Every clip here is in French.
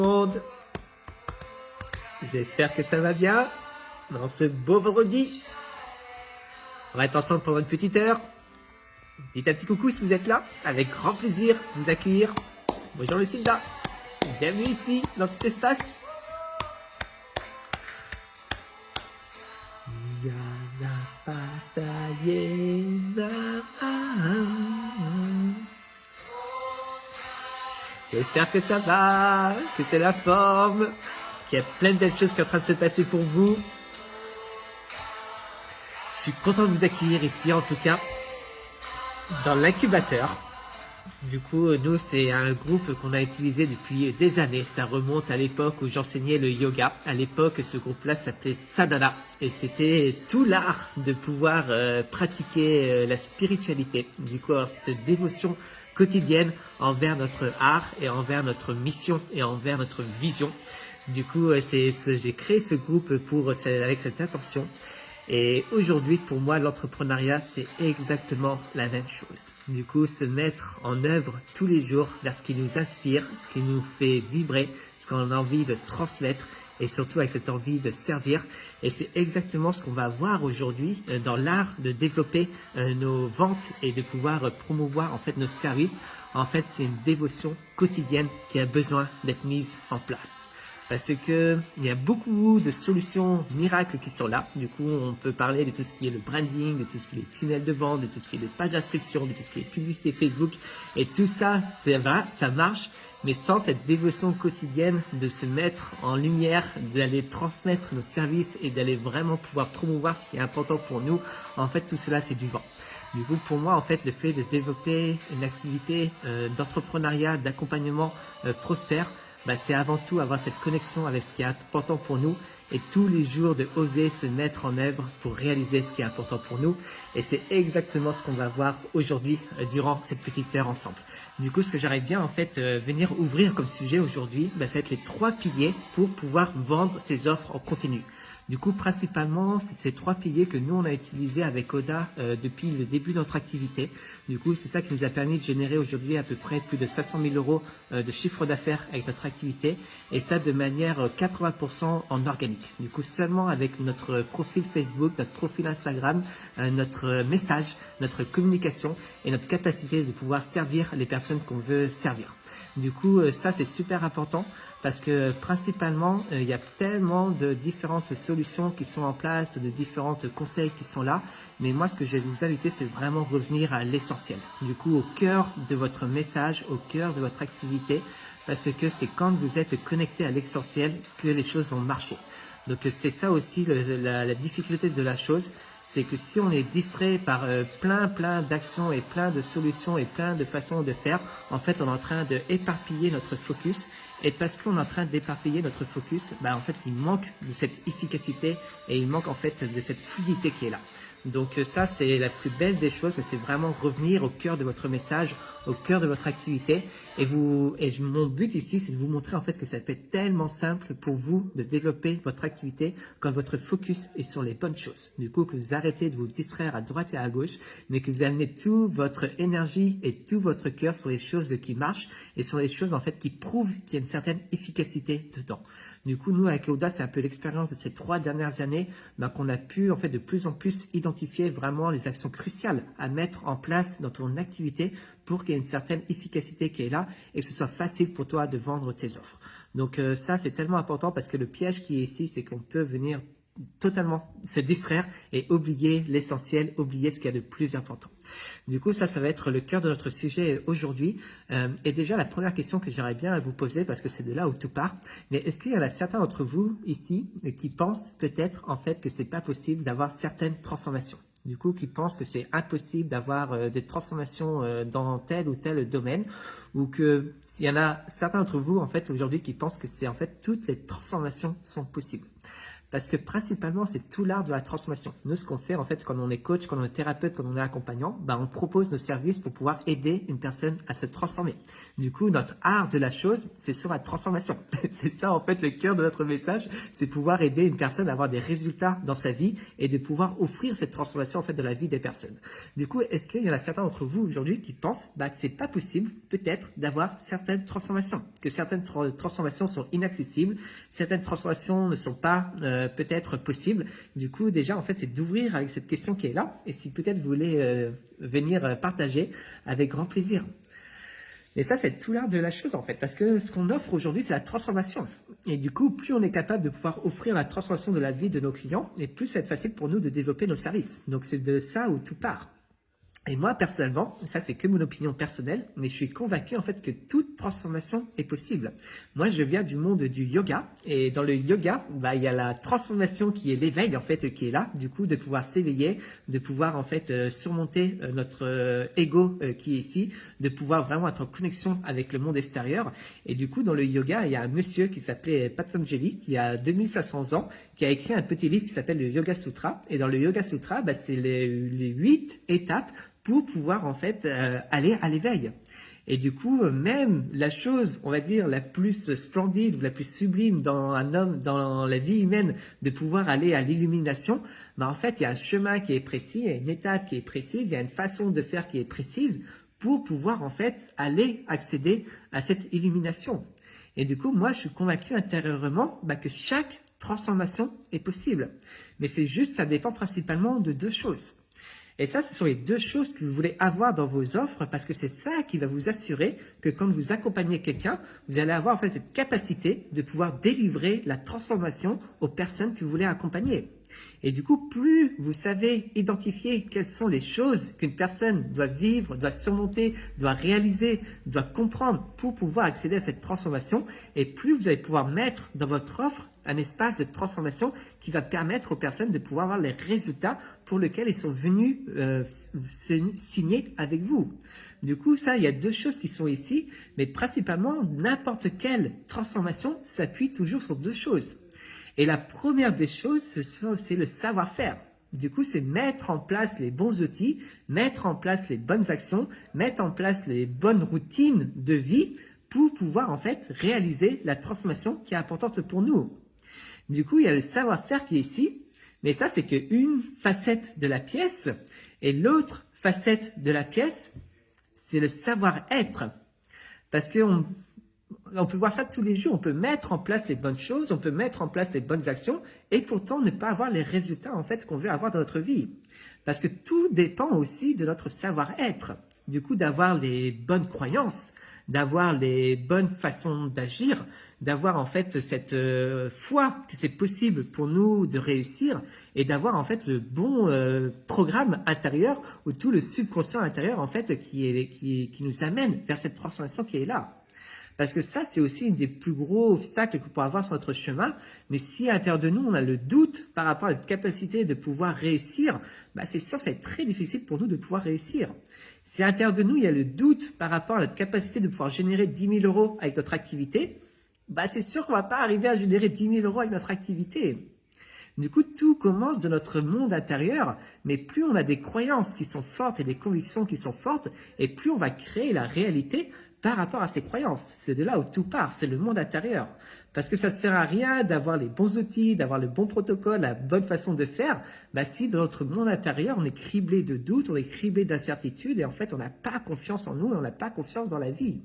Monde. J'espère que ça va bien dans ce beau vendredi. On va être ensemble pendant une petite heure. Dites un petit coucou si vous êtes là. Avec grand plaisir de vous accueillir. Bonjour Lucinda. Bienvenue ici dans cet espace. Yana Patayena. J'espère que ça va, que c'est la forme, qu'il y a plein de belles choses qui sont en train de se passer pour vous. Je suis content de vous accueillir ici, en tout cas, dans l'incubateur. Du coup, nous, c'est un groupe qu'on a utilisé depuis des années. Ça remonte à l'époque où j'enseignais le yoga. À l'époque, ce groupe-là s'appelait Sadhana. Et c'était tout l'art de pouvoir pratiquer la spiritualité. Du coup, alors, cette dévotion quotidienne envers notre art et envers notre mission et envers notre vision. Du coup, j'ai créé ce groupe avec cette intention. Et aujourd'hui, pour moi, l'entrepreneuriat, c'est exactement la même chose. Du coup, se mettre en œuvre tous les jours vers ce qui nous inspire, ce qui nous fait vibrer, ce qu'on a envie de transmettre et surtout avec cette envie de servir. Et c'est exactement ce qu'on va voir aujourd'hui dans l'art de développer nos ventes et de pouvoir promouvoir en fait nos services. En fait, c'est une dévotion quotidienne qui a besoin d'être mise en place. Parce que il y a beaucoup de solutions miracles qui sont là. Du coup, on peut parler de tout ce qui est le branding, de tout ce qui est les tunnels de vente, de tout ce qui est les pages d'inscription, de tout ce qui est publicité Facebook. Et tout ça, c'est vrai, ça marche. Mais sans cette dévotion quotidienne de se mettre en lumière, d'aller transmettre nos services et d'aller vraiment pouvoir promouvoir ce qui est important pour nous, en fait, tout cela, c'est du vent. Du coup, pour moi, en fait, le fait de développer une activité d'entrepreneuriat, d'accompagnement prospère, c'est avant tout avoir cette connexion avec ce qui est important pour nous et tous les jours de oser se mettre en œuvre pour réaliser ce qui est important pour nous. Et c'est exactement ce qu'on va voir aujourd'hui durant cette petite heure ensemble. Du coup, ce que j'aimerais bien en fait venir ouvrir comme sujet aujourd'hui, ça va être les 3 piliers pour pouvoir vendre ces offres en continu. Du coup, principalement, c'est ces 3 piliers que nous, on a utilisés avec Oda depuis le début de notre activité. Du coup, c'est ça qui nous a permis de générer aujourd'hui à peu près plus de 500 000 euros de chiffre d'affaires avec notre activité. Et ça de manière 80% en organique. Du coup, seulement avec notre profil Facebook, notre profil Instagram, notre message, notre communication et notre capacité de pouvoir servir les personnes qu'on veut servir. Du coup, ça, c'est super important. Parce que principalement, il y a tellement de différentes solutions qui sont en place, de différents conseils qui sont là. Mais moi, ce que je vais vous inviter, c'est vraiment revenir à l'essentiel. Du coup, au cœur de votre message, au cœur de votre activité. Parce que c'est quand vous êtes connecté à l'essentiel que les choses vont marcher. Donc, c'est ça aussi la difficulté de la chose. C'est que si on est distrait par plein d'actions et plein de solutions et plein de façons de faire, en fait, on est en train de éparpiller notre focus. Et parce qu'on est en train d'éparpiller notre focus, en fait, il manque de cette efficacité et il manque en fait de cette fluidité qui est là. Donc ça, c'est la plus belle des choses, c'est vraiment revenir au cœur de votre message, au cœur de votre activité. Mon but ici, c'est de vous montrer en fait que ça peut être tellement simple pour vous de développer votre activité quand votre focus est sur les bonnes choses. Du coup, que vous arrêtez de vous distraire à droite et à gauche, mais que vous amenez toute votre énergie et tout votre cœur sur les choses qui marchent et sur les choses en fait qui prouvent qu'il y a une certaine efficacité dedans. Du coup, nous, avec Oda, c'est un peu l'expérience de ces 3 dernières années qu'on a pu en fait de plus en plus identifier vraiment les actions cruciales à mettre en place dans ton activité pour qu'il y ait une certaine efficacité qui est là et que ce soit facile pour toi de vendre tes offres. Donc ça, c'est tellement important parce que le piège qui est ici, c'est qu'on peut venir totalement se distraire et oublier l'essentiel, oublier ce qu'il y a de plus important. Du coup, ça va être le cœur de notre sujet aujourd'hui. Et déjà, la première question que j'aimerais bien vous poser, parce que c'est de là où tout part, mais est-ce qu'il y en a certains d'entre vous ici qui pensent peut-être en fait que c'est pas possible d'avoir certaines transformations? Du coup, qui pensent que c'est impossible d'avoir des transformations dans tel ou tel domaine, ou que s'il y en a certains d'entre vous en fait aujourd'hui qui pensent que c'est en fait toutes les transformations sont possibles. Parce que principalement, c'est tout l'art de la transformation. Nous, ce qu'on fait en fait quand on est coach, quand on est thérapeute, quand on est accompagnant, on propose nos services pour pouvoir aider une personne à se transformer. Du coup, notre art de la chose, c'est sur la transformation. C'est ça en fait le cœur de notre message, c'est pouvoir aider une personne à avoir des résultats dans sa vie et de pouvoir offrir cette transformation en fait de la vie des personnes. Du coup, est-ce qu'il y en a certains d'entre vous aujourd'hui qui pensent que c'est pas possible peut-être d'avoir certaines transformations, que certaines transformations sont inaccessibles, certaines transformations ne sont pas peut-être possibles. Du coup, déjà en fait, c'est d'ouvrir avec cette question qui est là et si peut-être vous voulez venir partager avec grand plaisir. Et ça, c'est tout l'art de la chose en fait, parce que ce qu'on offre aujourd'hui, c'est la transformation. Et du coup, plus on est capable de pouvoir offrir la transformation de la vie de nos clients, et plus ça va être facile pour nous de développer nos services. Donc c'est de ça où tout part. Et moi, personnellement, ça c'est que mon opinion personnelle, mais je suis convaincu en fait que toute transformation est possible. Moi, je viens du monde du yoga, et dans le yoga, il y a la transformation qui est l'éveil en fait, qui est là, du coup, de pouvoir s'éveiller, de pouvoir en fait surmonter notre ego qui est ici, de pouvoir vraiment être en connexion avec le monde extérieur. Et du coup, dans le yoga, il y a un monsieur qui s'appelait Patanjali, qui a 2500 ans, qui a écrit un petit livre qui s'appelle le Yoga Sutra. Et dans le Yoga Sutra, c'est les 8 étapes pour pouvoir en fait aller à l'éveil. Et du coup, même la chose, on va dire, la plus splendide ou la plus sublime dans un homme, dans la vie humaine, de pouvoir aller à l'illumination, en fait, il y a un chemin qui est précis, il y a une étape qui est précise, il y a une façon de faire qui est précise pour pouvoir en fait aller accéder à cette illumination. Et du coup, moi, je suis convaincu intérieurement que chaque transformation est possible. Mais c'est juste, ça dépend principalement de deux choses. Et ça, ce sont les deux choses que vous voulez avoir dans vos offres parce que c'est ça qui va vous assurer que quand vous accompagnez quelqu'un, vous allez avoir en fait cette capacité de pouvoir délivrer la transformation aux personnes que vous voulez accompagner. Et du coup, plus vous savez identifier quelles sont les choses qu'une personne doit vivre, doit surmonter, doit réaliser, doit comprendre pour pouvoir accéder à cette transformation, et plus vous allez pouvoir mettre dans votre offre un espace de transformation qui va permettre aux personnes de pouvoir avoir les résultats pour lesquels ils sont venus signer avec vous. Du coup, ça, il y a deux choses qui sont ici, mais principalement, n'importe quelle transformation s'appuie toujours sur deux choses. Et la première des choses, c'est le savoir-faire. Du coup, c'est mettre en place les bons outils, mettre en place les bonnes actions, mettre en place les bonnes routines de vie pour pouvoir en fait réaliser la transformation qui est importante pour nous. Du coup, il y a le savoir-faire qui est ici, mais ça, c'est qu'une facette de la pièce. Et l'autre facette de la pièce, c'est le savoir-être. Parce qu'on peut voir ça tous les jours, on peut mettre en place les bonnes choses, on peut mettre en place les bonnes actions et pourtant ne pas avoir les résultats en fait qu'on veut avoir dans notre vie. Parce que tout dépend aussi de notre savoir-être. Du coup, d'avoir les bonnes croyances, d'avoir les bonnes façons d'agir, d'avoir en fait cette foi que c'est possible pour nous de réussir et d'avoir en fait le bon programme intérieur ou tout le subconscient intérieur en fait qui nous amène vers cette transformation qui est là. Parce que ça, c'est aussi une des plus gros obstacles qu'on peut avoir sur notre chemin. Mais si à l'intérieur de nous, on a le doute par rapport à notre capacité de pouvoir réussir, c'est sûr que ça va être très difficile pour nous de pouvoir réussir. Si à l'intérieur de nous, il y a le doute par rapport à notre capacité de pouvoir générer 10 000 euros avec notre activité, c'est sûr qu'on ne va pas arriver à générer 10 000 euros avec notre activité. Du coup, tout commence de notre monde intérieur, mais plus on a des croyances qui sont fortes et des convictions qui sont fortes, et plus on va créer la réalité par rapport à ces croyances. C'est de là où tout part, c'est le monde intérieur. Parce que ça ne sert à rien d'avoir les bons outils, d'avoir le bon protocole, la bonne façon de faire, si dans notre monde intérieur, on est criblé de doutes, on est criblé d'incertitudes, et en fait, on n'a pas confiance en nous, et on n'a pas confiance dans la vie.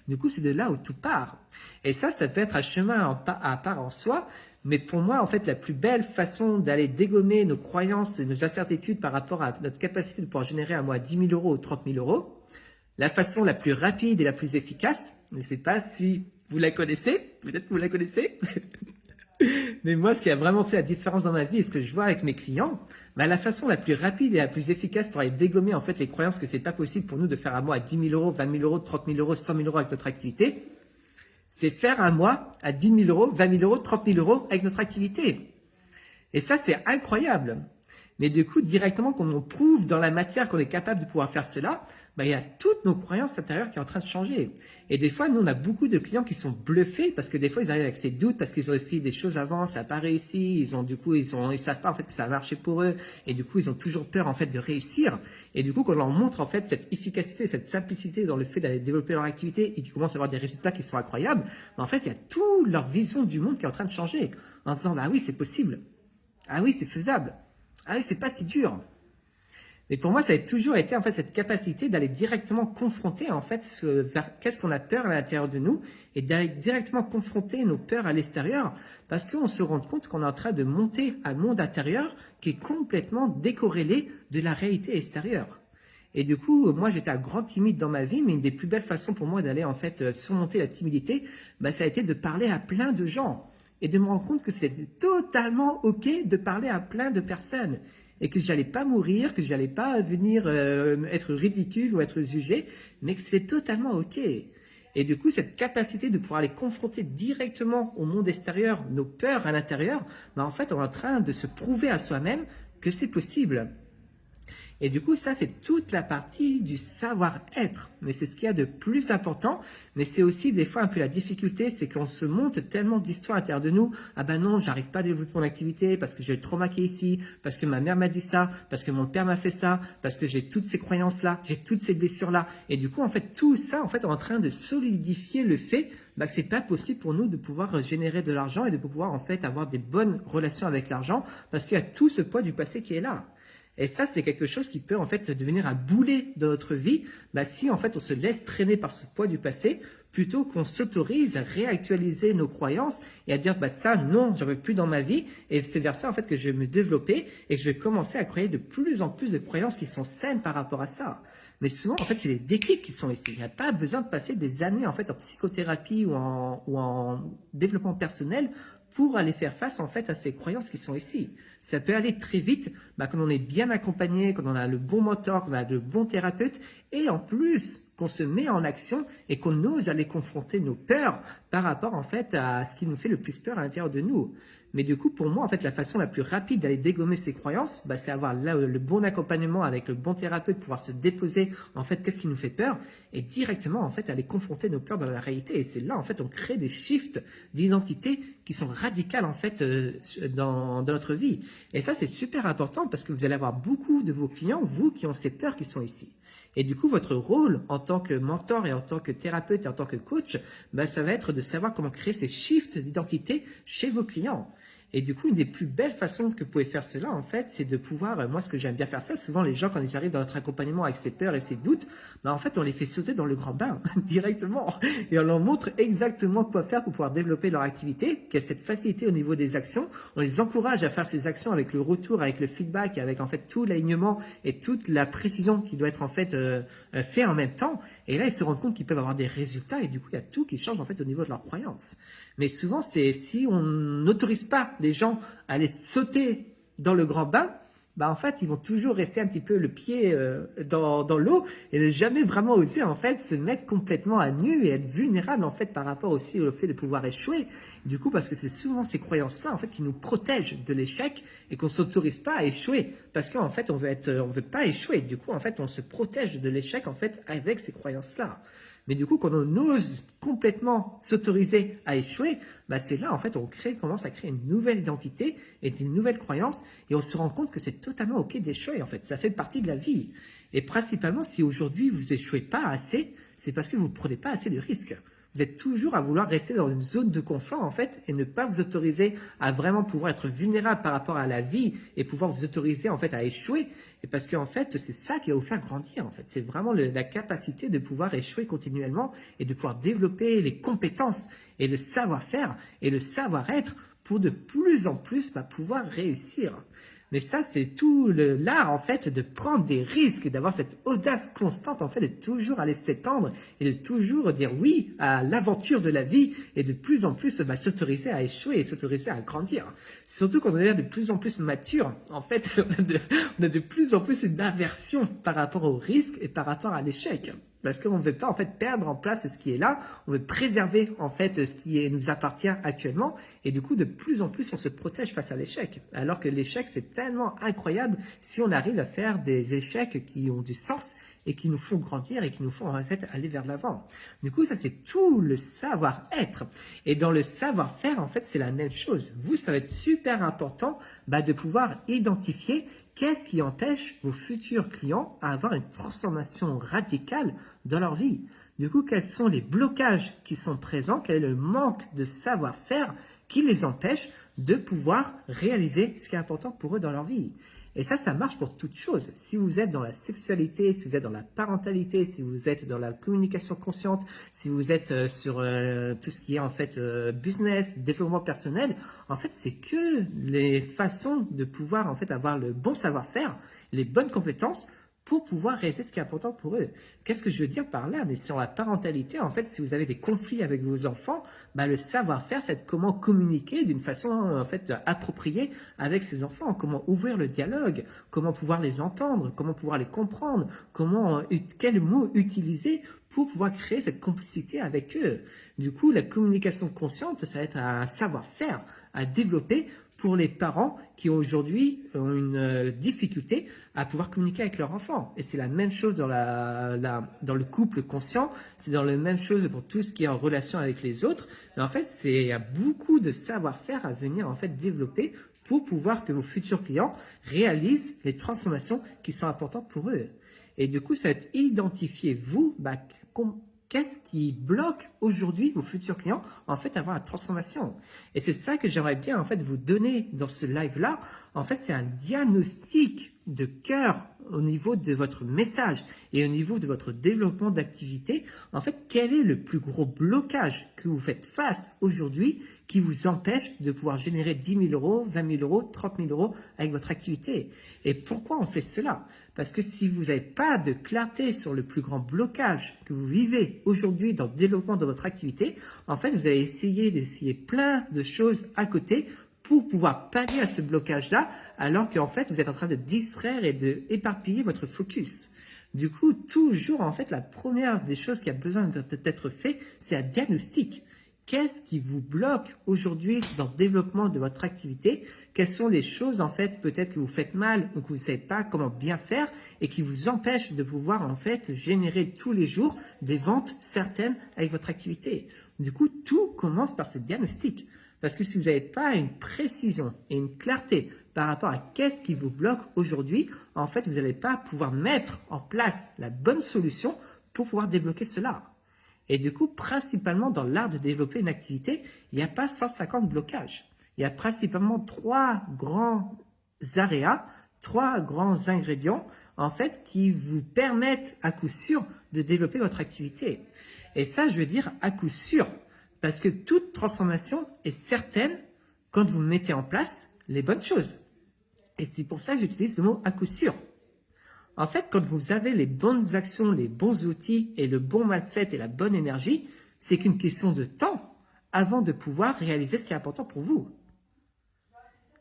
Du coup, c'est de là où tout part. Et ça peut être un chemin à part en soi, mais pour moi, en fait, la plus belle façon d'aller dégommer nos croyances et nos incertitudes par rapport à notre capacité de pouvoir générer à mois 10 000 euros ou 30 000 euros, la façon la plus rapide et la plus efficace, je ne sais pas si vous la connaissez, peut-être que vous la connaissez, mais moi, ce qui a vraiment fait la différence dans ma vie et ce que je vois avec mes clients, la façon la plus rapide et la plus efficace pour aller dégommer en fait les croyances que c'est pas possible pour nous de faire un mois à 10 000 euros, 20 000 euros, 30 000 euros, 100 000 euros avec notre activité, c'est faire un mois à 10 000 euros, 20 000 euros, 30 000 euros avec notre activité. Et ça, c'est incroyable. Mais du coup, directement, quand on prouve dans la matière qu'on est capable de pouvoir faire cela, il y a toutes nos croyances intérieures qui sont en train de changer. Et des fois, nous, on a beaucoup de clients qui sont bluffés parce que des fois, ils arrivent avec ces doutes parce qu'ils ont essayé des choses avant, ça n'a pas réussi, ils savent pas en fait que ça a marché pour eux et du coup, ils ont toujours peur en fait de réussir. Et du coup, quand on leur montre en fait cette efficacité, cette simplicité dans le fait d'aller développer leur activité et qu'ils commencent à avoir des résultats qui sont incroyables, en fait, il y a toute leur vision du monde qui est en train de changer en disant, bah oui, c'est possible. Ah oui, c'est faisable. Ah oui, c'est pas si dur. Mais pour moi, ça a toujours été en fait cette capacité d'aller directement confronter en fait vers qu'est-ce qu'on a peur à l'intérieur de nous et d'aller directement confronter nos peurs à l'extérieur parce qu'on se rend compte qu'on est en train de monter un monde intérieur qui est complètement décorrélé de la réalité extérieure. Et du coup, moi, j'étais un grand timide dans ma vie, mais une des plus belles façons pour moi d'aller en fait surmonter la timidité, ça a été de parler à plein de gens et de me rendre compte que c'était totalement ok de parler à plein de personnes. Et que j'allais pas mourir, que j'allais pas venir être ridicule ou être jugé, mais que c'était totalement ok. Et du coup, cette capacité de pouvoir aller confronter directement au monde extérieur nos peurs à l'intérieur, en fait, on est en train de se prouver à soi-même que c'est possible. Et du coup, ça, c'est toute la partie du savoir-être. Mais c'est ce qu'il y a de plus important. Mais c'est aussi des fois un peu la difficulté, c'est qu'on se monte tellement d'histoires à l'intérieur de nous. Ah ben non, j'arrive pas à développer mon activité parce que j'ai le trauma qui est ici, parce que ma mère m'a dit ça, parce que mon père m'a fait ça, parce que j'ai toutes ces croyances-là, j'ai toutes ces blessures-là. Et du coup, en fait, tout ça, en fait, on est en train de solidifier le fait que c'est pas possible pour nous de pouvoir générer de l'argent et de pouvoir, en fait, avoir des bonnes relations avec l'argent parce qu'il y a tout ce poids du passé qui est là. Et ça, c'est quelque chose qui peut en fait devenir un boulet dans notre vie, si en fait on se laisse traîner par ce poids du passé, plutôt qu'on s'autorise à réactualiser nos croyances et à dire ça non, j'en veux plus dans ma vie. Et c'est vers ça en fait que je vais me développer et que je vais commencer à créer de plus en plus de croyances qui sont saines par rapport à ça. Mais souvent en fait c'est les déclics qui sont ici. Il n'y a pas besoin de passer des années en fait en psychothérapie ou en développement personnel pour aller faire face en fait à ces croyances qui sont ici. Ça peut aller très vite quand on est bien accompagné, quand on a le bon mentor, qu'on a le bon thérapeute et en plus qu'on se met en action et qu'on ose aller confronter nos peurs par rapport en fait à ce qui nous fait le plus peur à l'intérieur de nous. Mais du coup, pour moi, en fait, la façon la plus rapide d'aller dégommer ces croyances, c'est avoir là le bon accompagnement avec le bon thérapeute, pouvoir se déposer, en fait, qu'est-ce qui nous fait peur, et directement, en fait, aller confronter nos peurs dans la réalité. Et c'est là, en fait, on crée des shifts d'identité qui sont radicales, en fait, dans notre vie. Et ça, c'est super important parce que vous allez avoir beaucoup de vos clients, vous, qui ont ces peurs qui sont ici. Et du coup, votre rôle en tant que mentor et en tant que thérapeute et en tant que coach, ça va être de savoir comment créer ces shifts d'identité chez vos clients. Et du coup, une des plus belles façons que vous pouvez faire cela, en fait, c'est de pouvoir, moi, ce que j'aime bien faire ça, souvent les gens, quand ils arrivent dans notre accompagnement avec ces peurs et ces doutes, en fait, on les fait sauter dans le grand bain directement et on leur montre exactement quoi faire pour pouvoir développer leur activité, qu'il y a cette facilité au niveau des actions. On les encourage à faire ces actions avec le retour, avec le feedback, avec en fait tout l'alignement et toute la précision qui doit être en fait fait en même temps. Et là, ils se rendent compte qu'ils peuvent avoir des résultats et du coup, il y a tout qui change en fait au niveau de leurs croyances. Mais souvent, c'est si on n'autorise pas les gens à aller sauter dans le grand bain, en fait, ils vont toujours rester un petit peu le pied dans l'eau et ne jamais vraiment oser en fait se mettre complètement à nu et être vulnérable en fait par rapport aussi au fait de pouvoir échouer. Du coup, parce que c'est souvent ces croyances-là en fait qui nous protègent de l'échec et qu'on s'autorise pas à échouer parce qu'en fait on veut pas échouer. Du coup, en fait, on se protège de l'échec en fait avec ces croyances-là. Mais du coup, quand on ose complètement s'autoriser à échouer, c'est là, en fait, on commence à créer une nouvelle identité et des nouvelles croyances et on se rend compte que c'est totalement ok d'échouer, en fait. Ça fait partie de la vie. Et principalement, si aujourd'hui vous échouez pas assez, c'est parce que vous ne prenez pas assez de risques. Vous êtes toujours à vouloir rester dans une zone de confort, en fait, et ne pas vous autoriser à vraiment pouvoir être vulnérable par rapport à la vie et pouvoir vous autoriser, en fait, à échouer. Et parce qu'en fait, c'est ça qui va vous faire grandir, en fait. C'est vraiment la capacité de pouvoir échouer continuellement et de pouvoir développer les compétences et le savoir-faire et le savoir-être pour de plus en plus pouvoir réussir. Mais ça, c'est tout l'art, en fait, de prendre des risques, d'avoir cette audace constante, en fait, de toujours aller s'étendre et de toujours dire oui à l'aventure de la vie et de plus en plus s'autoriser à échouer et s'autoriser à grandir. Surtout quand on est de plus en plus mature, en fait, on a de plus en plus une aversion par rapport au risque et par rapport à l'échec. Parce qu'on ne veut pas en fait perdre en place ce qui est là, on veut préserver en fait ce qui nous appartient actuellement et du coup de plus en plus on se protège face à l'échec. Alors que l'échec c'est tellement incroyable si on arrive à faire des échecs qui ont du sens et qui nous font grandir et qui nous font en fait aller vers l'avant. Du coup ça c'est tout le savoir-être et dans le savoir-faire en fait c'est la même chose. Vous ça va être super important de pouvoir identifier qu'est-ce qui empêche vos futurs clients à avoir une transformation radicale dans leur vie? Du coup, quels sont les blocages qui sont présents? Quel est le manque de savoir-faire qui les empêche de pouvoir réaliser ce qui est important pour eux dans leur vie? Et ça marche pour toute chose. Si vous êtes dans la sexualité, si vous êtes dans la parentalité, si vous êtes dans la communication consciente, si vous êtes sur tout ce qui est en fait business, développement personnel, en fait, c'est que les façons de pouvoir en fait avoir le bon savoir-faire, les bonnes compétences pour pouvoir réaliser ce qui est important pour eux. Qu'est-ce que je veux dire par là? Mais sur la parentalité, en fait, si vous avez des conflits avec vos enfants, le savoir-faire, c'est comment communiquer d'une façon en fait appropriée avec ses enfants, comment ouvrir le dialogue, comment pouvoir les entendre, comment pouvoir les comprendre, quels mots utiliser pour pouvoir créer cette complicité avec eux. Du coup, la communication consciente, ça va être un savoir-faire à développer pour les parents qui aujourd'hui ont une difficulté à pouvoir communiquer avec leur enfant. Et c'est la même chose dans le couple conscient, c'est dans la même chose pour tout ce qui est en relation avec les autres. Mais en fait, il y a beaucoup de savoir-faire à venir en fait développer pour pouvoir que vos futurs clients réalisent les transformations qui sont importantes pour eux. Et du coup, ça va être identifier vous, qu'est-ce qui bloque aujourd'hui vos futurs clients en fait avoir la transformation? Et c'est ça que j'aimerais bien en fait vous donner dans ce live là. En fait, c'est un diagnostic de cœur au niveau de votre message et au niveau de votre développement d'activité. En fait, quel est le plus gros blocage que vous faites face aujourd'hui qui vous empêche de pouvoir générer 10 000 euros, 20 000 euros, 30 000 euros avec votre activité? Et pourquoi on fait cela? Parce que si vous n'avez pas de clarté sur le plus grand blocage que vous vivez aujourd'hui dans le développement de votre activité, en fait, vous allez essayer plein de choses à côté pour pouvoir pallier à ce blocage-là, alors qu'en fait, vous êtes en train de distraire et de éparpiller votre focus. Du coup, toujours, en fait, la première des choses qui a besoin d'être fait, c'est un diagnostic. Qu'est-ce qui vous bloque aujourd'hui dans le développement de votre activité? Quelles sont les choses en fait peut-être que vous faites mal ou que vous ne savez pas comment bien faire et qui vous empêchent de pouvoir en fait générer tous les jours des ventes certaines avec votre activité? Du coup, tout commence par ce diagnostic. Parce que si vous n'avez pas une précision et une clarté par rapport à qu'est-ce qui vous bloque aujourd'hui, en fait, vous n'allez pas pouvoir mettre en place la bonne solution pour pouvoir débloquer cela. Et du coup, principalement dans l'art de développer une activité, il n'y a pas 150 blocages. Il y a principalement 3 grands areas, 3 grands ingrédients, en fait, qui vous permettent à coup sûr de développer votre activité. Et ça, je veux dire à coup sûr, parce que toute transformation est certaine quand vous mettez en place les bonnes choses. Et c'est pour ça que j'utilise le mot à coup sûr. En fait, quand vous avez les bonnes actions, les bons outils et le bon mindset et la bonne énergie, c'est qu'une question de temps avant de pouvoir réaliser ce qui est important pour vous.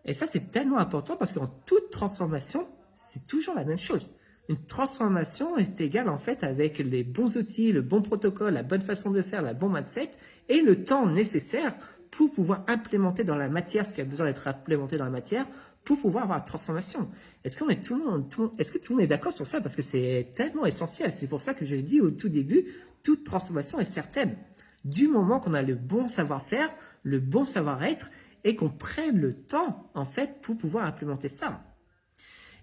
Et ça, c'est tellement important parce qu'en toute transformation, c'est toujours la même chose. Une transformation est égale en fait avec les bons outils, le bon protocole, la bonne façon de faire, la bon mindset et le temps nécessaire pour pouvoir implémenter dans la matière ce qui a besoin d'être implémenté dans la matière pour pouvoir avoir la transformation. Est-ce que tout le monde est d'accord sur ça? Parce que c'est tellement essentiel. C'est pour ça que je l'ai dit au tout début, toute transformation est certaine. Du moment qu'on a le bon savoir-faire, le bon savoir-être et qu'on prenne le temps en fait pour pouvoir implémenter ça.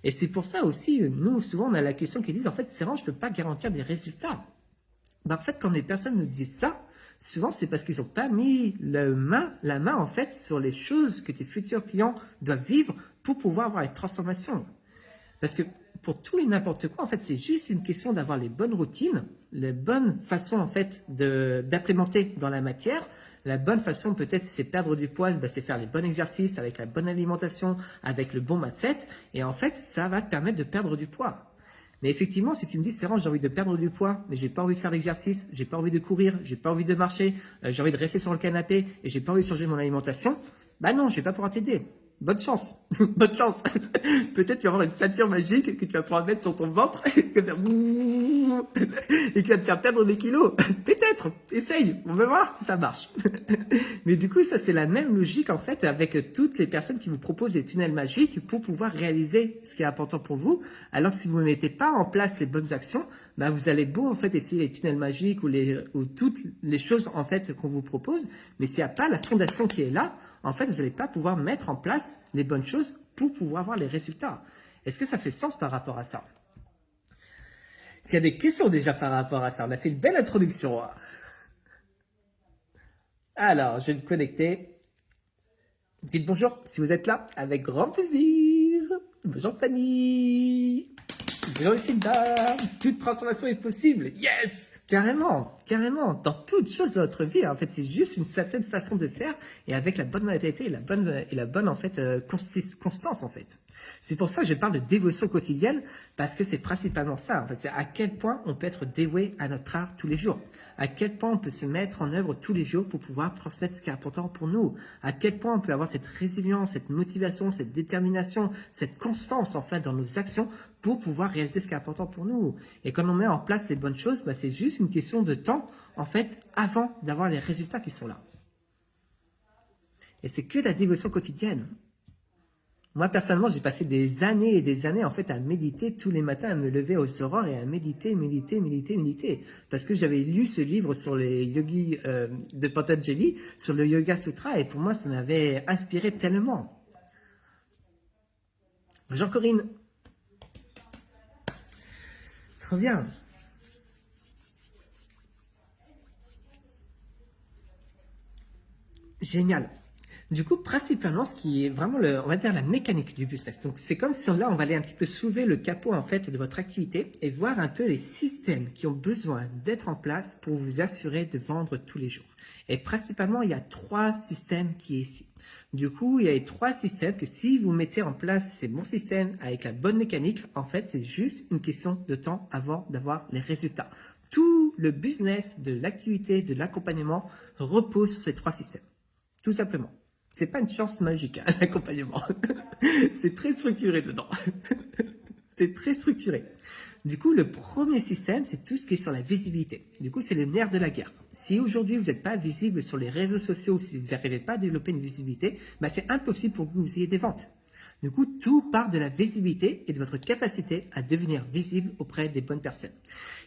Et c'est pour ça aussi, nous, souvent, on a la question qui dit, en fait, c'est vrai, je ne peux pas garantir des résultats. En fait, quand les personnes nous disent ça, souvent, c'est parce qu'ils n'ont pas mis la main, en fait, sur les choses que tes futurs clients doivent vivre pour pouvoir avoir les transformations. Parce que pour tout et n'importe quoi, en fait, c'est juste une question d'avoir les bonnes routines, les bonnes façons, en fait, d'implémenter dans la matière. La bonne façon, peut-être, c'est perdre du poids, c'est faire les bons exercices avec la bonne alimentation, avec le bon mindset. Et en fait, ça va te permettre de perdre du poids. Mais effectivement, si tu me dis, c'est vrai, j'ai envie de perdre du poids, mais j'ai pas envie de faire d'exercice, j'ai pas envie de courir, j'ai pas envie de marcher, j'ai envie de rester sur le canapé et j'ai pas envie de changer mon alimentation, non, je vais pas pouvoir t'aider. bonne chance. Bonne chance. Peut-être tu vas avoir une ceinture magique que tu vas pouvoir mettre sur ton ventre et qui va te faire perdre des kilos. Peut-être. Essaye. On va voir si ça marche. Mais du coup, ça, c'est la même logique, en fait, avec toutes les personnes qui vous proposent des tunnels magiques pour pouvoir réaliser ce qui est important pour vous. Alors que si vous ne mettez pas en place les bonnes actions, bah, vous allez beau, en fait, essayer les tunnels magiques ou toutes les choses, en fait, qu'on vous propose. Mais s'il n'y a pas la fondation qui est là, en fait, vous n'allez pas pouvoir mettre en place les bonnes choses pour pouvoir avoir les résultats. Est-ce que ça fait sens par rapport à ça? S'il y a des questions déjà par rapport à ça, on a fait une belle introduction. Alors, je vais me connecter. Dites bonjour si vous êtes là, avec grand plaisir. Bonjour Fanny. Bonjour Lucinda. Toute transformation est possible. Yes! Carrément, carrément. Dans toute chose de notre vie, en fait, c'est juste une certaine façon de faire et avec la bonne mentalité et la bonne en fait, constance, en fait. C'est pour ça que je parle de dévotion quotidienne parce que c'est principalement ça. En fait, c'est à quel point on peut être dévoué à notre art tous les jours. À quel point on peut se mettre en œuvre tous les jours pour pouvoir transmettre ce qui est important pour nous. À quel point on peut avoir cette résilience, cette motivation, cette détermination, cette constance en fait dans nos actions pour pouvoir réaliser ce qui est important pour nous. Et quand on met en place les bonnes choses, bah, c'est juste une question de temps en fait avant d'avoir les résultats qui sont là. Et c'est que la dévotion quotidienne. Moi, personnellement, j'ai passé des années et des années, en fait, à méditer tous les matins, à me lever aux aurores et à méditer. Parce que j'avais lu ce livre sur les yogis de Patanjali, sur le Yoga Sutra, et pour moi, ça m'avait inspiré tellement. Bonjour Corinne. Trop bien. Génial. Du coup, principalement, ce qui est vraiment, on va dire, la mécanique du business. Donc, c'est comme si là, on va aller un petit peu soulever le capot, en fait, de votre activité et voir un peu les systèmes qui ont besoin d'être en place pour vous assurer de vendre tous les jours. Et principalement, il y a 3 systèmes qui est ici. Du coup, il y a les 3 systèmes que si vous mettez en place ces bons systèmes avec la bonne mécanique, en fait, c'est juste une question de temps avant d'avoir les résultats. Tout le business de l'activité, de l'accompagnement repose sur ces 3 systèmes. Tout simplement. C'est pas une chance magique, hein, l'accompagnement. C'est très structuré dedans. C'est très structuré. Du coup, le premier système, c'est tout ce qui est sur la visibilité. Du coup, c'est le nerf de la guerre. Si aujourd'hui, vous n'êtes pas visible sur les réseaux sociaux, si vous n'arrivez pas à développer une visibilité, bah, c'est impossible pour que vous ayez des ventes. Du coup, tout part de la visibilité et de votre capacité à devenir visible auprès des bonnes personnes.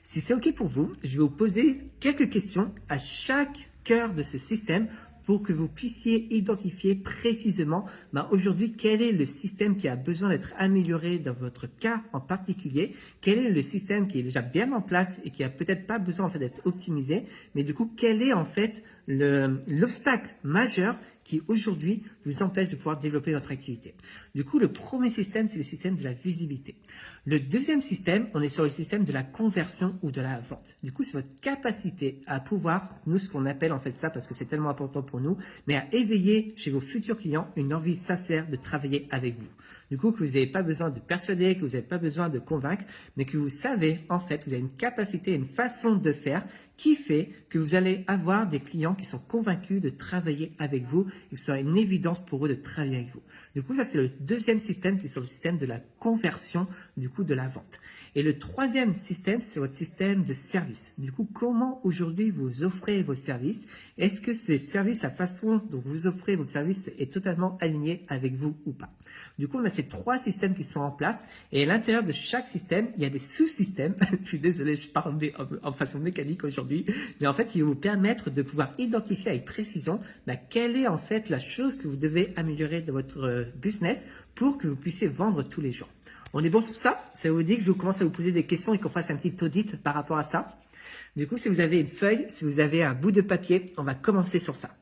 Si c'est OK pour vous, je vais vous poser quelques questions à chaque cœur de ce système pour que vous puissiez identifier précisément aujourd'hui quel est le système qui a besoin d'être amélioré dans votre cas en particulier, quel est le système qui est déjà bien en place et qui a peut-être pas besoin en fait d'être optimisé, mais du coup quel est en fait l'obstacle majeur qui aujourd'hui vous empêche de pouvoir développer votre activité. Du coup, le premier système, c'est le système de la visibilité. Le deuxième système, on est sur le système de la conversion ou de la vente. Du coup, c'est votre capacité à pouvoir, nous, ce qu'on appelle en fait ça, parce que c'est tellement important pour nous, mais à éveiller chez vos futurs clients une envie sincère de travailler avec vous. Du coup, que vous n'avez pas besoin de persuader, que vous n'avez pas besoin de convaincre, mais que vous savez, en fait, vous avez une capacité, une façon de faire qui fait que vous allez avoir des clients qui sont convaincus de travailler avec vous et que ce sera une évidence pour eux de travailler avec vous. Du coup, ça, c'est le deuxième système qui est sur le système de la conversion, du coup, de la vente. Et le troisième système, c'est votre système de service. Du coup, comment aujourd'hui vous offrez vos services? Est-ce que ces services, la façon dont vous offrez vos services est totalement alignée avec vous ou pas? Du coup, on a ces 3 systèmes qui sont en place et à l'intérieur de chaque système, il y a des sous-systèmes. Je suis désolé, je parle en façon mécanique aujourd'hui, mais en fait, il va vous permettre de pouvoir identifier avec précision quelle est en fait la chose que vous devez améliorer de votre business pour que vous puissiez vendre tous les jours. On est bon sur ça? Ça vous dit que je commence à vous poser des questions et qu'on fasse un petit audit par rapport à ça? Du coup, si vous avez une feuille, si vous avez un bout de papier, on va commencer sur ça.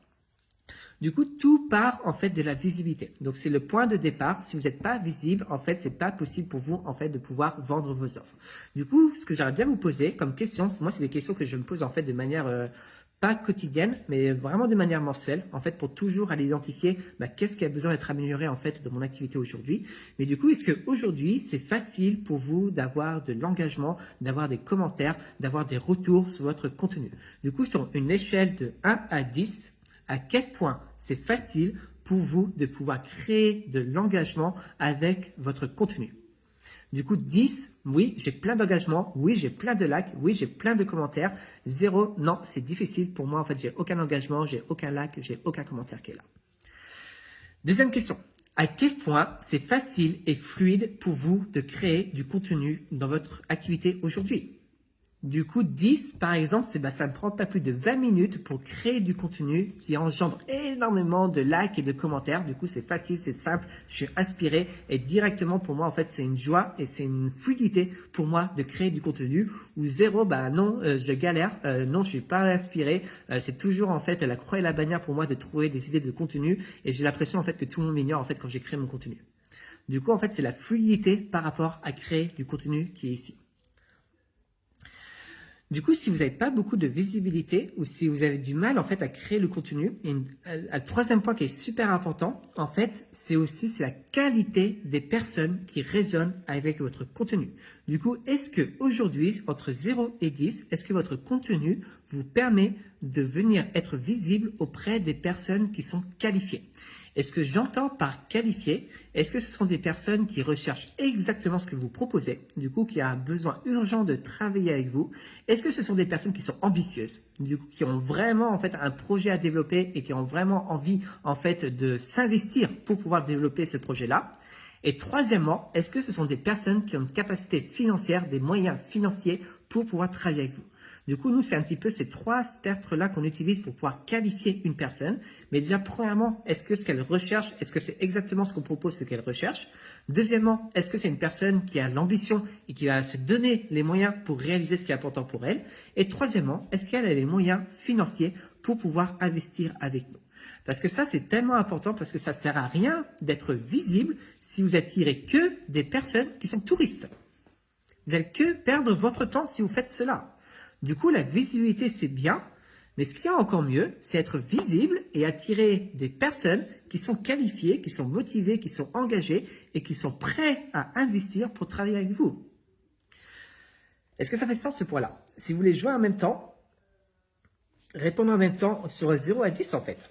Du coup, tout part en fait de la visibilité. Donc, c'est le point de départ. Si vous n'êtes pas visible, en fait, c'est pas possible pour vous en fait de pouvoir vendre vos offres. Du coup, ce que j'aimerais bien vous poser comme question, moi, c'est des questions que je me pose en fait de manière pas quotidienne, mais vraiment de manière mensuelle, en fait, pour toujours aller identifier qu'est-ce qui a besoin d'être amélioré en fait dans mon activité aujourd'hui. Mais du coup, est-ce que aujourd'hui, c'est facile pour vous d'avoir de l'engagement, d'avoir des commentaires, d'avoir des retours sur votre contenu? Du coup, sur une échelle de 1 à 10, à quel point c'est facile pour vous de pouvoir créer de l'engagement avec votre contenu. Du coup, 10, oui, j'ai plein d'engagements, oui, j'ai plein de likes, oui, j'ai plein de commentaires. 0, non, c'est difficile pour moi. En fait, j'ai aucun engagement, j'ai aucun like, j'ai aucun commentaire qui est là. Deuxième question. À quel point c'est facile et fluide pour vous de créer du contenu dans votre activité aujourd'hui? Du coup, 10, par exemple, ça ne prend pas plus de 20 minutes pour créer du contenu qui engendre énormément de likes et de commentaires. Du coup, c'est facile, c'est simple, je suis inspiré et directement pour moi, en fait, c'est une joie et c'est une fluidité pour moi de créer du contenu. Ou 0, non, je galère, non, je suis pas inspiré. C'est toujours, en fait, la croix et la bannière pour moi de trouver des idées de contenu et j'ai l'impression, en fait, que tout le monde m'ignore, en fait, quand j'écris mon contenu. Du coup, en fait, c'est la fluidité par rapport à créer du contenu qui est ici. Du coup, si vous n'avez pas beaucoup de visibilité ou si vous avez du mal en fait à créer le contenu, et un troisième point qui est super important, en fait, c'est la qualité des personnes qui résonnent avec votre contenu. Du coup, est-ce que aujourd'hui, entre 0 et 10, est-ce que votre contenu vous permet de venir être visible auprès des personnes qui sont qualifiées? Est-ce que j'entends par qualifié? Est-ce que ce sont des personnes qui recherchent exactement ce que vous proposez, du coup qui a un besoin urgent de travailler avec vous? Est-ce que ce sont des personnes qui sont ambitieuses, du coup qui ont vraiment en fait un projet à développer et qui ont vraiment envie en fait de s'investir pour pouvoir développer ce projet-là? Et troisièmement, est-ce que ce sont des personnes qui ont une capacité financière, des moyens financiers pour pouvoir travailler avec vous? Du coup, nous, c'est un petit peu ces trois spectres-là qu'on utilise pour pouvoir qualifier une personne. Mais déjà, premièrement, est-ce que ce qu'elle recherche, est-ce que c'est exactement ce qu'on propose, ce qu'elle recherche? Deuxièmement, est-ce que c'est une personne qui a l'ambition et qui va se donner les moyens pour réaliser ce qui est important pour elle? Et troisièmement, est-ce qu'elle a les moyens financiers pour pouvoir investir avec nous? Parce que ça, c'est tellement important parce que ça ne sert à rien d'être visible si vous attirez que des personnes qui sont touristes. Vous n'allez que perdre votre temps si vous faites cela. Du coup, la visibilité, c'est bien, mais ce qu'il y a encore mieux, c'est être visible et attirer des personnes qui sont qualifiées, qui sont motivées, qui sont engagées et qui sont prêts à investir pour travailler avec vous. Est-ce que ça fait sens ce point-là? Si vous voulez jouer en même temps, répondre en même temps sur 0 à 10 en fait.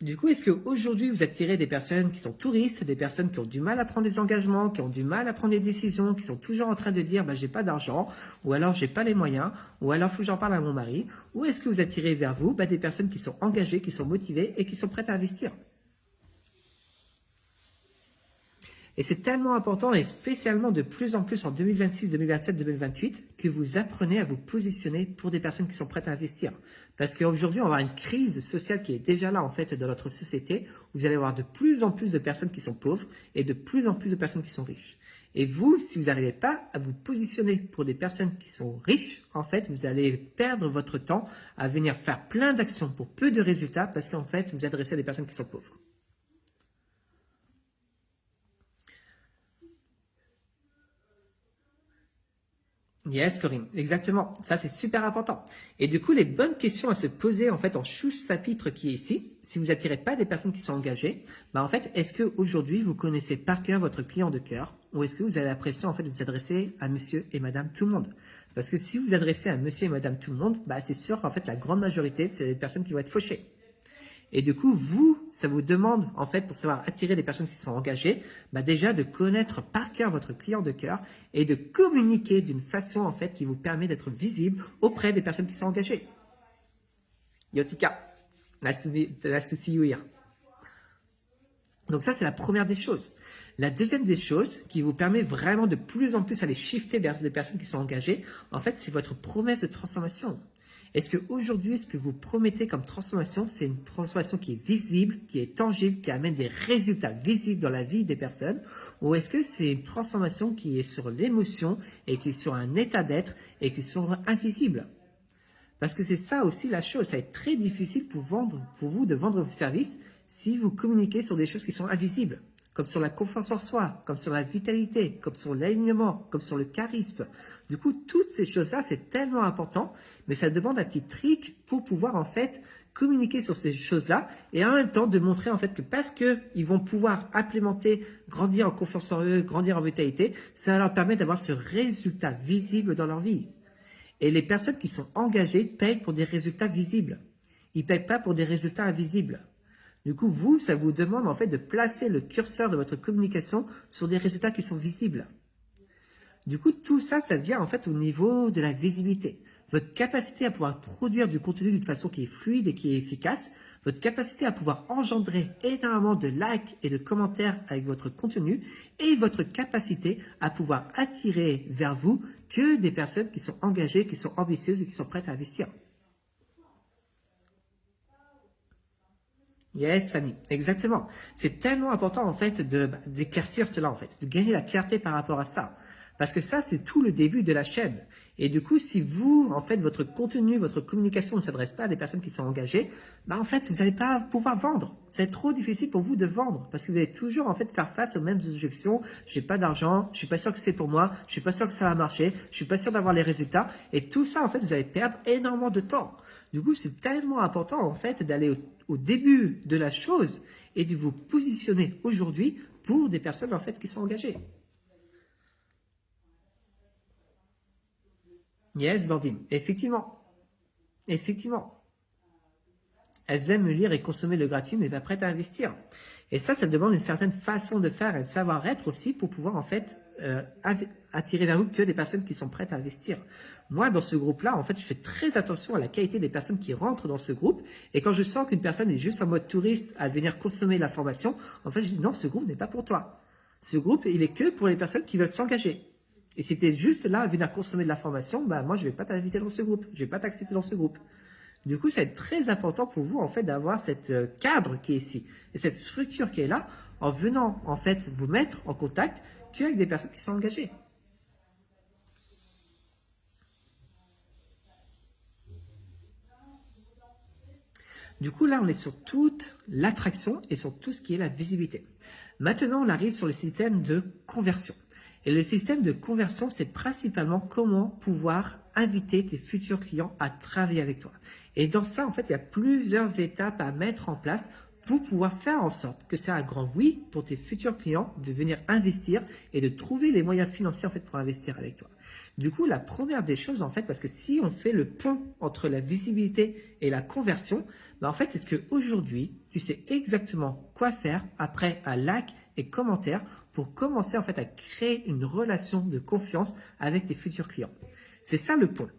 Du coup, est-ce qu'aujourd'hui, vous attirez des personnes qui sont touristes, des personnes qui ont du mal à prendre des engagements, qui ont du mal à prendre des décisions, qui sont toujours en train de dire j'ai pas d'argent, ou alors j'ai pas les moyens, ou alors faut que j'en parle à mon mari? Ou est-ce que vous attirez vers vous des personnes qui sont engagées, qui sont motivées et qui sont prêtes à investir? Et c'est tellement important, et spécialement de plus en plus en 2026, 2027, 2028, que vous apprenez à vous positionner pour des personnes qui sont prêtes à investir. Parce qu'aujourd'hui, on va avoir une crise sociale qui est déjà là en fait dans notre société, où vous allez avoir de plus en plus de personnes qui sont pauvres et de plus en plus de personnes qui sont riches. Et vous, si vous n'arrivez pas à vous positionner pour des personnes qui sont riches, en fait, vous allez perdre votre temps à venir faire plein d'actions pour peu de résultats parce qu'en fait, vous adressez à des personnes qui sont pauvres. Yes, Corinne, exactement. Ça, c'est super important. Et du coup, les bonnes questions à se poser en fait en chapitre qui est ici, si vous attirez pas des personnes qui sont engagées, en fait, est-ce que aujourd'hui vous connaissez par cœur votre client de cœur, ou est-ce que vous avez l'impression en fait de vous adresser à Monsieur et Madame tout le monde? Parce que si vous vous adressez à Monsieur et Madame tout le monde, c'est sûr qu'en fait la grande majorité c'est des personnes qui vont être fauchées. Et du coup, ça vous demande, en fait, pour savoir attirer des personnes qui sont engagées, déjà de connaître par cœur votre client de cœur et de communiquer d'une façon, en fait, qui vous permet d'être visible auprès des personnes qui sont engagées. Yotika, nice to see you here. Donc ça, c'est la première des choses. La deuxième des choses qui vous permet vraiment de plus en plus aller shifter vers des personnes qui sont engagées, en fait, c'est votre promesse de transformation. Est-ce qu'aujourd'hui, ce que vous promettez comme transformation, c'est une transformation qui est visible, qui est tangible, qui amène des résultats visibles dans la vie des personnes? Ou est-ce que c'est une transformation qui est sur l'émotion et qui est sur un état d'être et qui est sur invisible? Parce que c'est ça aussi la chose. Ça va être très difficile pour vous de vendre vos services si vous communiquez sur des choses qui sont invisibles, comme sur la confiance en soi, comme sur la vitalité, comme sur l'alignement, comme sur le charisme. Du coup, toutes ces choses-là, c'est tellement important, mais ça demande un petit trick pour pouvoir en fait communiquer sur ces choses-là et en même temps de montrer en fait que parce qu'ils vont pouvoir implémenter, grandir en confiance en eux, grandir en vitalité, ça leur permet d'avoir ce résultat visible dans leur vie. Et les personnes qui sont engagées payent pour des résultats visibles. Ils ne payent pas pour des résultats invisibles. Du coup, vous, ça vous demande en fait de placer le curseur de votre communication sur des résultats qui sont visibles. Du coup, tout ça, ça vient en fait au niveau de la visibilité. Votre capacité à pouvoir produire du contenu d'une façon qui est fluide et qui est efficace, votre capacité à pouvoir engendrer énormément de likes et de commentaires avec votre contenu, et votre capacité à pouvoir attirer vers vous que des personnes qui sont engagées, qui sont ambitieuses et qui sont prêtes à investir. Yes, Fanny, exactement. C'est tellement important en fait d'éclaircir cela en fait, de gagner la clarté par rapport à ça. Parce que ça, c'est tout le début de la chaîne. Et du coup, si vous, en fait, votre contenu, votre communication ne s'adresse pas à des personnes qui sont engagées, bah en fait, vous n'allez pas pouvoir vendre. Ça va être trop difficile pour vous de vendre parce que vous allez toujours en fait faire face aux mêmes objections. J'ai pas d'argent, je suis pas sûr que c'est pour moi, je suis pas sûr que ça va marcher, je suis pas sûr d'avoir les résultats. Et tout ça, en fait, vous allez perdre énormément de temps. Du coup, c'est tellement important en fait d'aller au début de la chose et de vous positionner aujourd'hui pour des personnes en fait qui sont engagées. Yes, Bordine, effectivement. Effectivement. Elles aiment lire et consommer le gratuit, mais pas prêtes à investir. Et ça demande une certaine façon de faire et de savoir-être aussi pour pouvoir en fait attirer vers vous que des personnes qui sont prêtes à investir. Moi, dans ce groupe-là, en fait, je fais très attention à la qualité des personnes qui rentrent dans ce groupe. Et quand je sens qu'une personne est juste en mode touriste à venir consommer la formation, en fait, je dis non, ce groupe n'est pas pour toi. Ce groupe, il est que pour les personnes qui veulent s'engager. Et si tu es juste là à venir consommer de la formation, bah moi je vais pas t'inviter dans ce groupe, je vais pas t'accepter dans ce groupe. Du coup, c'est très important pour vous en fait d'avoir cette cadre qui est ici et cette structure qui est là en venant en fait vous mettre en contact qu'avec des personnes qui sont engagées. Du coup, là, on est sur toute l'attraction et sur tout ce qui est la visibilité. Maintenant, on arrive sur le système de conversion. Et le système de conversion, c'est principalement comment pouvoir inviter tes futurs clients à travailler avec toi. Et dans ça, en fait, il y a plusieurs étapes à mettre en place pour pouvoir faire en sorte que c'est un grand oui pour tes futurs clients de venir investir et de trouver les moyens financiers en fait pour investir avec toi. Du coup, la première des choses en fait, parce que si on fait le pont entre la visibilité et la conversion, bah en fait, c'est ce qu'aujourd'hui, tu sais exactement quoi faire après un like et commentaire pour commencer en fait à créer une relation de confiance avec tes futurs clients. C'est ça le pont.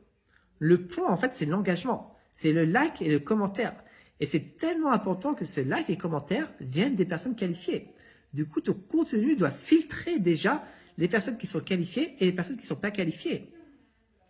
Le pont en fait, c'est l'engagement, c'est le like et le commentaire. Et c'est tellement important que ce like et commentaire viennent des personnes qualifiées. Du coup, ton contenu doit filtrer déjà les personnes qui sont qualifiées et les personnes qui ne sont pas qualifiées.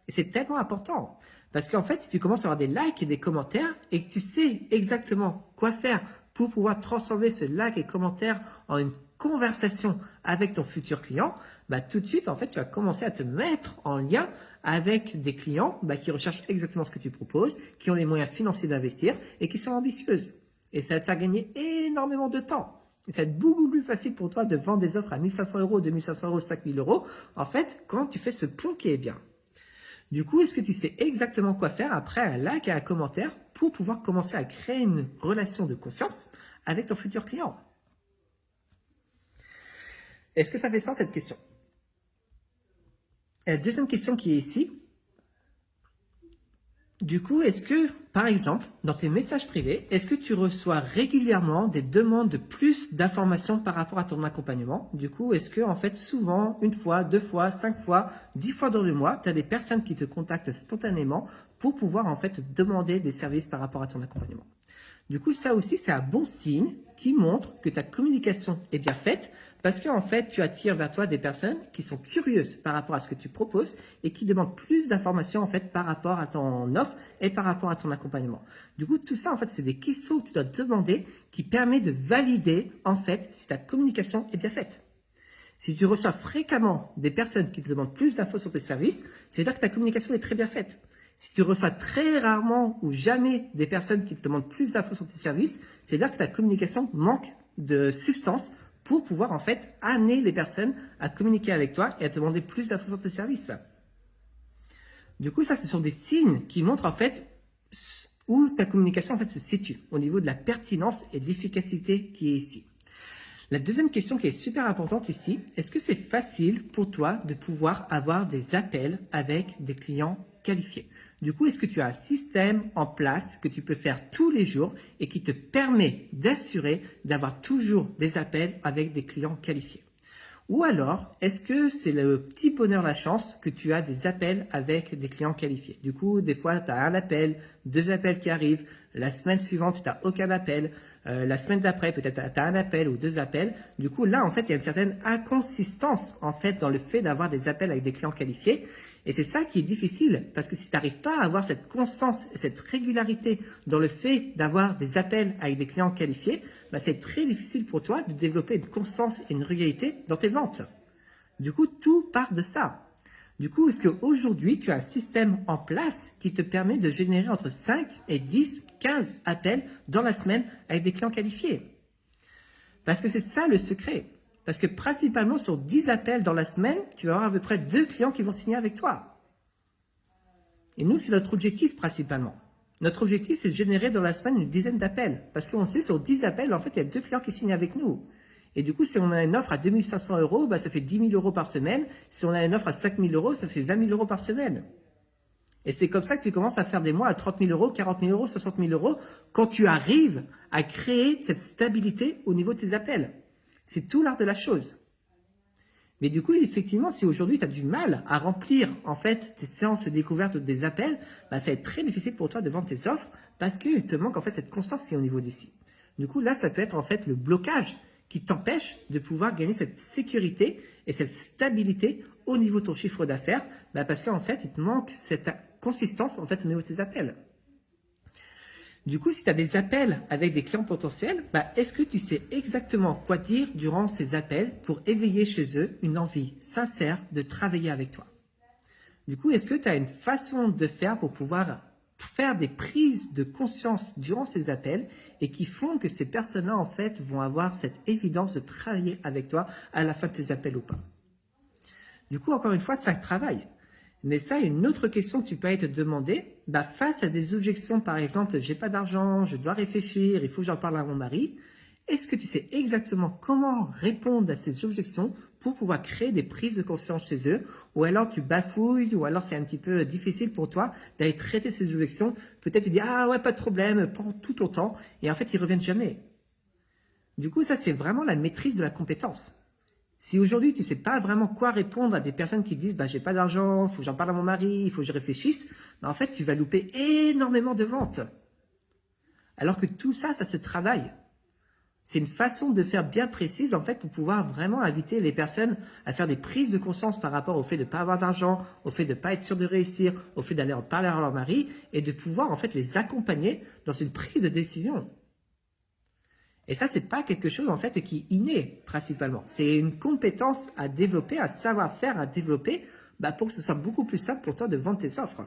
Et c'est tellement important. Parce qu'en fait, si tu commences à avoir des likes et des commentaires et que tu sais exactement quoi faire pour pouvoir transformer ce like et commentaire en une conversation avec ton futur client, bah tout de suite, en fait, tu vas commencer à te mettre en lien avec des clients qui recherchent exactement ce que tu proposes, qui ont les moyens financiers d'investir et qui sont ambitieuses. Et ça va te faire gagner énormément de temps. Et ça va être beaucoup plus facile pour toi de vendre des offres à 1500 euros, 2500 euros, 5000 euros, en fait, quand tu fais ce pont qui est bien. Du coup, est-ce que tu sais exactement quoi faire après un like et un commentaire pour pouvoir commencer à créer une relation de confiance avec ton futur client? Est-ce que ça fait sens cette question? Et la deuxième question qui est ici, du coup, est-ce que, par exemple, dans tes messages privés, est-ce que tu reçois régulièrement des demandes de plus d'informations par rapport à ton accompagnement? Du coup, est-ce que, en fait, souvent, une fois, 2 fois, 5 fois, 10 fois dans le mois, tu as des personnes qui te contactent spontanément pour pouvoir, en fait, te demander des services par rapport à ton accompagnement? Du coup, ça aussi, c'est un bon signe qui montre que ta communication est bien faite parce qu'en fait, tu attires vers toi des personnes qui sont curieuses par rapport à ce que tu proposes et qui demandent plus d'informations en fait par rapport à ton offre et par rapport à ton accompagnement. Du coup, tout ça, en fait, c'est des questions que tu dois demander qui permettent de valider en fait si ta communication est bien faite. Si tu reçois fréquemment des personnes qui te demandent plus d'infos sur tes services, c'est-à-dire que ta communication est très bien faite. Si tu reçois très rarement ou jamais des personnes qui te demandent plus d'infos sur tes services, c'est-à-dire que ta communication manque de substance pour pouvoir en fait amener les personnes à communiquer avec toi et à te demander plus d'infos sur tes services. Du coup, ça, ce sont des signes qui montrent en fait où ta communication en fait se situe au niveau de la pertinence et de l'efficacité qui est ici. La deuxième question qui est super importante ici, est-ce que c'est facile pour toi de pouvoir avoir des appels avec des clients qualifiés. Du coup, est-ce que tu as un système en place que tu peux faire tous les jours et qui te permet d'assurer d'avoir toujours des appels avec des clients qualifiés? Ou alors, est-ce que c'est le petit bonheur, la chance que tu as des appels avec des clients qualifiés? Du coup, des fois, tu as un appel, 2 appels qui arrivent. La semaine suivante, tu n'as aucun appel. La semaine d'après, peut-être tu as un appel ou 2 appels. Du coup, là, en fait, il y a une certaine inconsistance en fait dans le fait d'avoir des appels avec des clients qualifiés. Et c'est ça qui est difficile parce que si tu n'arrives pas à avoir cette constance, cette régularité dans le fait d'avoir des appels avec des clients qualifiés, bah, c'est très difficile pour toi de développer une constance et une régularité dans tes ventes. Du coup, tout part de ça. Du coup, est-ce qu'aujourd'hui, tu as un système en place qui te permet de générer entre 5 et 10, 15 appels dans la semaine avec des clients qualifiés? Parce que c'est ça le secret. Parce que principalement sur 10 appels dans la semaine, tu vas avoir à peu près 2 clients qui vont signer avec toi. Et nous, c'est notre objectif principalement. Notre objectif, c'est de générer dans la semaine une dizaine d'appels. Parce qu'on sait sur 10 appels, en fait, il y a 2 clients qui signent avec nous. Et du coup, si on a une offre à 2500 €, bah, ça fait 10 000 € par semaine. Si on a une offre à 5 000 €, ça fait 20 000 € par semaine. Et c'est comme ça que tu commences à faire des mois à 30 000 €, 40 000 €, 60 000 € quand tu arrives à créer cette stabilité au niveau de tes appels. C'est tout l'art de la chose. Mais du coup, effectivement, si aujourd'hui tu as du mal à remplir en fait tes séances de découverte ou des appels, bah, ça va être très difficile pour toi de vendre tes offres parce qu'il te manque en fait cette constance qui est au niveau d'ici. Du coup, là, ça peut être en fait le blocage qui t'empêche de pouvoir gagner cette sécurité et cette stabilité au niveau de ton chiffre d'affaires, bah, parce qu'en fait, il te manque cette consistance en fait au niveau de tes appels. Du coup, si tu as des appels avec des clients potentiels, bah, est-ce que tu sais exactement quoi dire durant ces appels pour éveiller chez eux une envie sincère de travailler avec toi? Du coup, est-ce que tu as une façon de faire pour pouvoir faire des prises de conscience durant ces appels et qui font que ces personnes-là, en fait, vont avoir cette évidence de travailler avec toi à la fin de tes appels ou pas? Du coup, encore une fois, ça travaille. Mais ça, une autre question que tu peux te demander, bah, face à des objections, par exemple, j'ai pas d'argent, je dois réfléchir, il faut que j'en parle à mon mari. Est-ce que tu sais exactement comment répondre à ces objections pour pouvoir créer des prises de conscience chez eux? Ou alors tu bafouilles, ou alors c'est un petit peu difficile pour toi d'aller traiter ces objections. Peut-être tu dis, ah ouais, pas de problème, prends tout ton temps, et en fait, ils reviennent jamais. Du coup, ça, c'est vraiment la maîtrise de la compétence. Si aujourd'hui, tu ne sais pas vraiment quoi répondre à des personnes qui disent bah, « j'ai pas d'argent, il faut que j'en parle à mon mari, il faut que je réfléchisse », bah, en fait, tu vas louper énormément de ventes. Alors que tout ça, ça se travaille. C'est une façon de faire bien précise en fait pour pouvoir vraiment inviter les personnes à faire des prises de conscience par rapport au fait de ne pas avoir d'argent, au fait de ne pas être sûr de réussir, au fait d'aller en parler à leur mari et de pouvoir en fait les accompagner dans une prise de décision. Et ça, c'est pas quelque chose en fait qui est inné principalement. C'est une compétence à développer, un savoir-faire à développer bah, pour que ce soit beaucoup plus simple pour toi de vendre tes offres.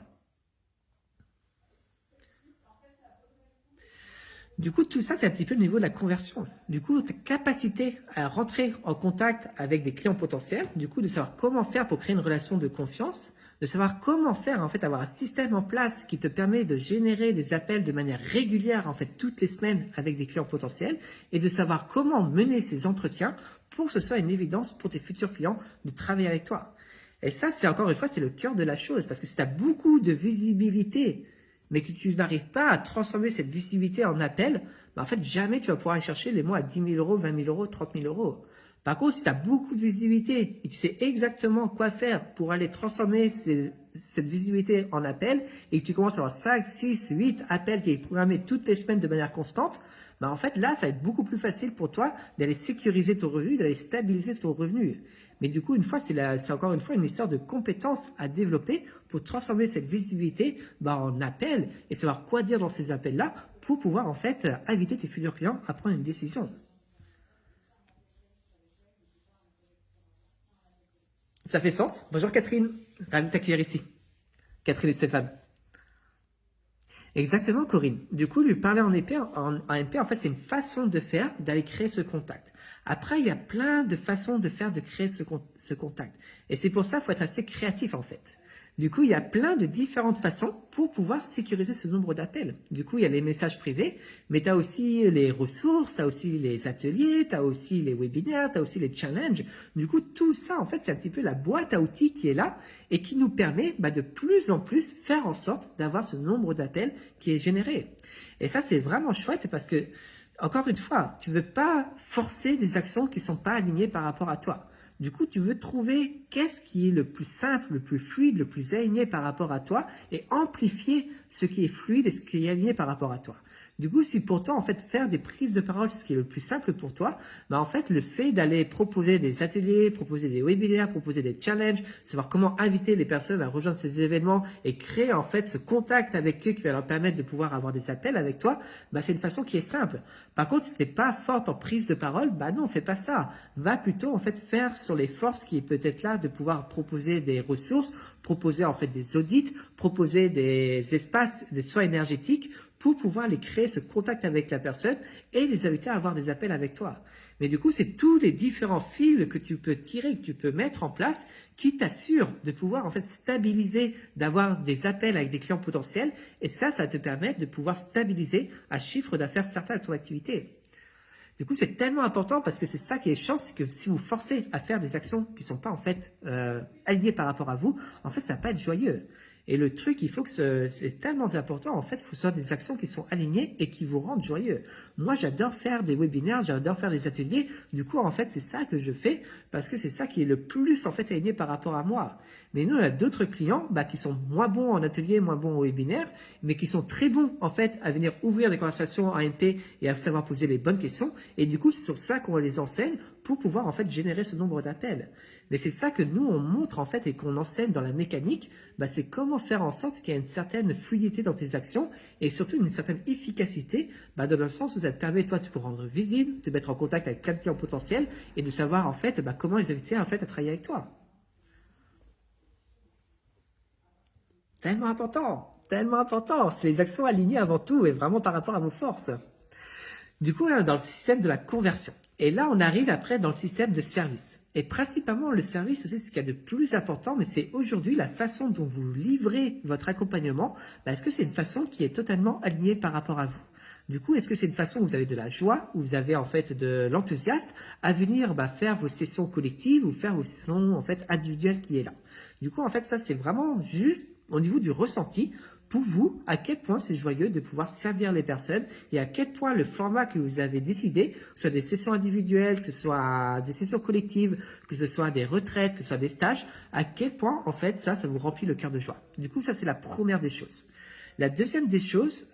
Du coup, tout ça, c'est un petit peu le niveau de la conversion. Du coup, ta capacité à rentrer en contact avec des clients potentiels, du coup, de savoir comment faire pour créer une relation de confiance, de savoir comment faire, en fait, avoir un système en place qui te permet de générer des appels de manière régulière, en fait, toutes les semaines avec des clients potentiels et de savoir comment mener ces entretiens pour que ce soit une évidence pour tes futurs clients de travailler avec toi. Et ça, c'est encore une fois, c'est le cœur de la chose parce que si tu as beaucoup de visibilité, mais que tu n'arrives pas à transformer cette visibilité en appel, bah en fait, jamais tu vas pouvoir aller chercher les mots à 10 000 €, 20 000 €, 30 000 €. Par contre, si tu as beaucoup de visibilité et tu sais exactement quoi faire pour aller transformer cette visibilité en appel et que tu commences à avoir 5, 6, 8 appels qui est programmé toutes les semaines de manière constante, bah en fait, là, ça va être beaucoup plus facile pour toi d'aller sécuriser ton revenu, d'aller stabiliser ton revenu. Mais du coup, une fois, c'est encore une fois une histoire de compétences à développer pour transformer cette visibilité bah, en appel et savoir quoi dire dans ces appels-là pour pouvoir en fait inviter tes futurs clients à prendre une décision. Ça fait sens? Bonjour Catherine, ravi de t'accueillir ici. Catherine et Stéphane. Exactement Corinne. Du coup, lui parler en MP, en fait, c'est une façon de faire d'aller créer ce contact. Après, il y a plein de façons de faire de créer ce contact. Et c'est pour ça qu'il faut être assez créatif en fait. Du coup, il y a plein de différentes façons pour pouvoir sécuriser ce nombre d'appels. Du coup, il y a les messages privés, mais tu as aussi les ressources, tu as aussi les ateliers, tu as aussi les webinaires, tu as aussi les challenges. Du coup, tout ça, en fait, c'est un petit peu la boîte à outils qui est là et qui nous permet de plus en plus faire en sorte d'avoir ce nombre d'appels qui est généré. Et ça, c'est vraiment chouette parce que, encore une fois, tu veux pas forcer des actions qui sont pas alignées par rapport à toi. Du coup, tu veux trouver qu'est-ce qui est le plus simple, le plus fluide, le plus aligné par rapport à toi et amplifier ce qui est fluide et ce qui est aligné par rapport à toi. Du coup, si pour toi, en fait, faire des prises de parole, c'est ce qui est le plus simple pour toi, en fait, le fait d'aller proposer des ateliers, proposer des webinaires, proposer des challenges, savoir comment inviter les personnes à rejoindre ces événements et créer, en fait, ce contact avec eux qui va leur permettre de pouvoir avoir des appels avec toi, c'est une façon qui est simple. Par contre, si t'es pas forte en prise de parole, non, fais pas ça. Va plutôt, en fait, faire sur les forces qui est peut-être là de pouvoir proposer des ressources, proposer, en fait, des audits, proposer des espaces, des soins énergétiques pour pouvoir les créer ce contact avec la personne et les inviter à avoir des appels avec toi. Mais du coup, c'est tous les différents fils que tu peux tirer, que tu peux mettre en place qui t'assurent de pouvoir en fait stabiliser, d'avoir des appels avec des clients potentiels et ça te permet de pouvoir stabiliser un chiffre d'affaires certain de ton activité. Du coup, c'est tellement important parce que c'est ça qui est chiant, c'est que si vous forcez à faire des actions qui sont pas en fait alignées par rapport à vous, en fait, ça va pas être joyeux. Et le truc, il faut que c'est tellement important, en fait, il faut que ce soit des actions qui sont alignées et qui vous rendent joyeux. Moi, j'adore faire des webinaires, j'adore faire des ateliers. Du coup, en fait, c'est ça que je fais parce que c'est ça qui est le plus, en fait, aligné par rapport à moi. Mais nous, on a d'autres clients, qui sont moins bons en atelier, moins bons en webinaire, mais qui sont très bons, en fait, à venir ouvrir des conversations en MP et à savoir poser les bonnes questions. Et du coup, c'est sur ça qu'on les enseigne pour pouvoir, en fait, générer ce nombre d'appels. Mais c'est ça que nous, on montre, en fait, et qu'on enseigne dans la mécanique, c'est comment faire en sorte qu'il y ait une certaine fluidité dans tes actions et surtout une certaine efficacité, dans le sens où ça te permet, toi, de te rendre visible, de te mettre en contact avec plein de clients potentiels et de savoir, en fait, comment les inviter, en fait, à travailler avec toi. Tellement important, tellement important. C'est les actions alignées avant tout et vraiment par rapport à vos forces. Du coup, dans le système de la conversion. Et là, on arrive après dans le système de service. Et principalement, le service, c'est ce qu'il y a de plus important, mais c'est aujourd'hui la façon dont vous livrez votre accompagnement. Est-ce que c'est une façon qui est totalement alignée par rapport à vous? Du coup, est-ce que c'est une façon où vous avez de la joie, où vous avez en fait de l'enthousiasme à venir faire vos sessions collectives ou faire vos sessions en fait individuelles qui est là? Du coup, en fait, ça c'est vraiment juste au niveau du ressenti. Pour vous, à quel point c'est joyeux de pouvoir servir les personnes et à quel point le format que vous avez décidé, que ce soit des sessions individuelles, que ce soit des sessions collectives, que ce soit des retraites, que ce soit des stages, à quel point en fait ça vous remplit le cœur de joie. Du coup, ça c'est la première des choses. La deuxième des choses,